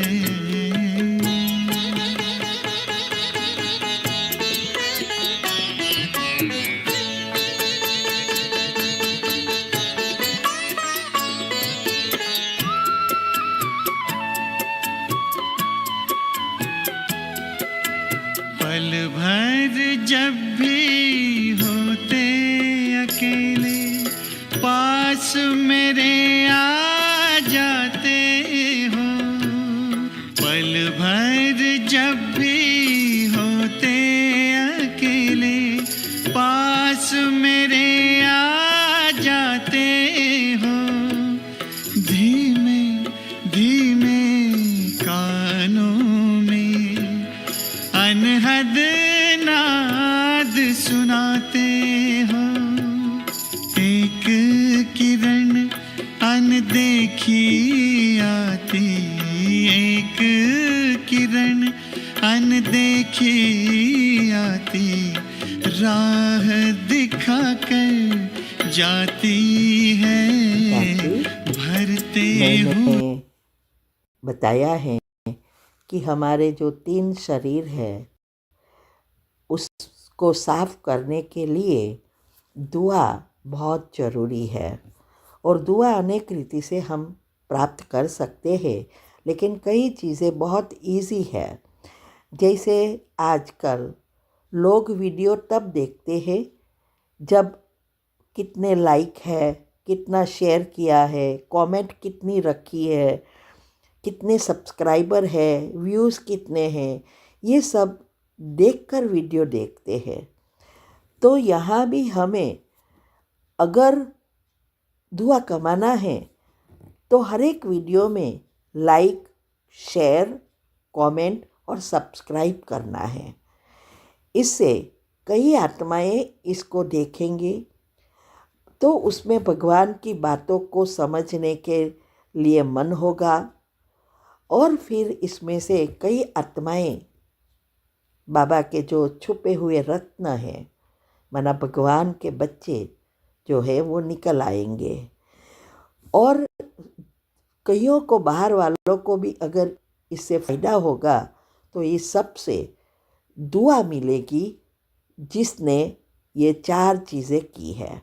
पल भर जब भी होते अकेले, पास मेरे आ जाते हो। पल भर जब भी होते अकेले, पास मेरे आ जाते हो। धीमे धीमे कानों में अनहद नाद सुनाते हो। एक किरण अनदेखी आती, एक किरण अनदेखी आती, राह दिखाकर जाती है। भरते हो। मैंने बताया है कि हमारे जो 3 शरीर है उसको साफ करने के लिए दुआ बहुत ज़रूरी है। और दुआ अनेक रीति से हम प्राप्त कर सकते हैं, लेकिन कई चीज़ें बहुत इजी है। जैसे आजकल लोग वीडियो तब देखते हैं जब कितने लाइक है, कितना शेयर किया है, कमेंट कितनी रखी है, कितने सब्सक्राइबर है, व्यूज़ कितने हैं, ये सब देखकर वीडियो देखते हैं। तो यहाँ भी हमें अगर दुआ कमाना है तो हर एक वीडियो में लाइक, शेयर, कमेंट और सब्सक्राइब करना है। इससे कई आत्माएं इसको देखेंगे तो उसमें भगवान की बातों को समझने के लिए मन होगा, और फिर इसमें से कई आत्माएं बाबा के जो छुपे हुए रत्न हैं, माना भगवान के बच्चे जो है वो निकल आएंगे। और कईयों को, बाहर वालों को भी अगर इससे फ़ायदा होगा तो ये सबसे दुआ मिलेगी जिसने ये 4 चीज़ें की है।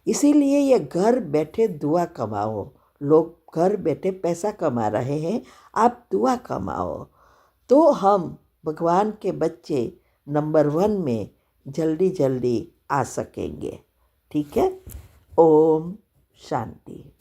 इसीलिए ये घर बैठे दुआ कमाओ। लोग घर बैठे पैसा कमा रहे हैं, आप दुआ कमाओ तो हम भगवान के बच्चे नंबर 1 में जल्दी जल्दी आ सकेंगे। ठीक है। ओम शांति।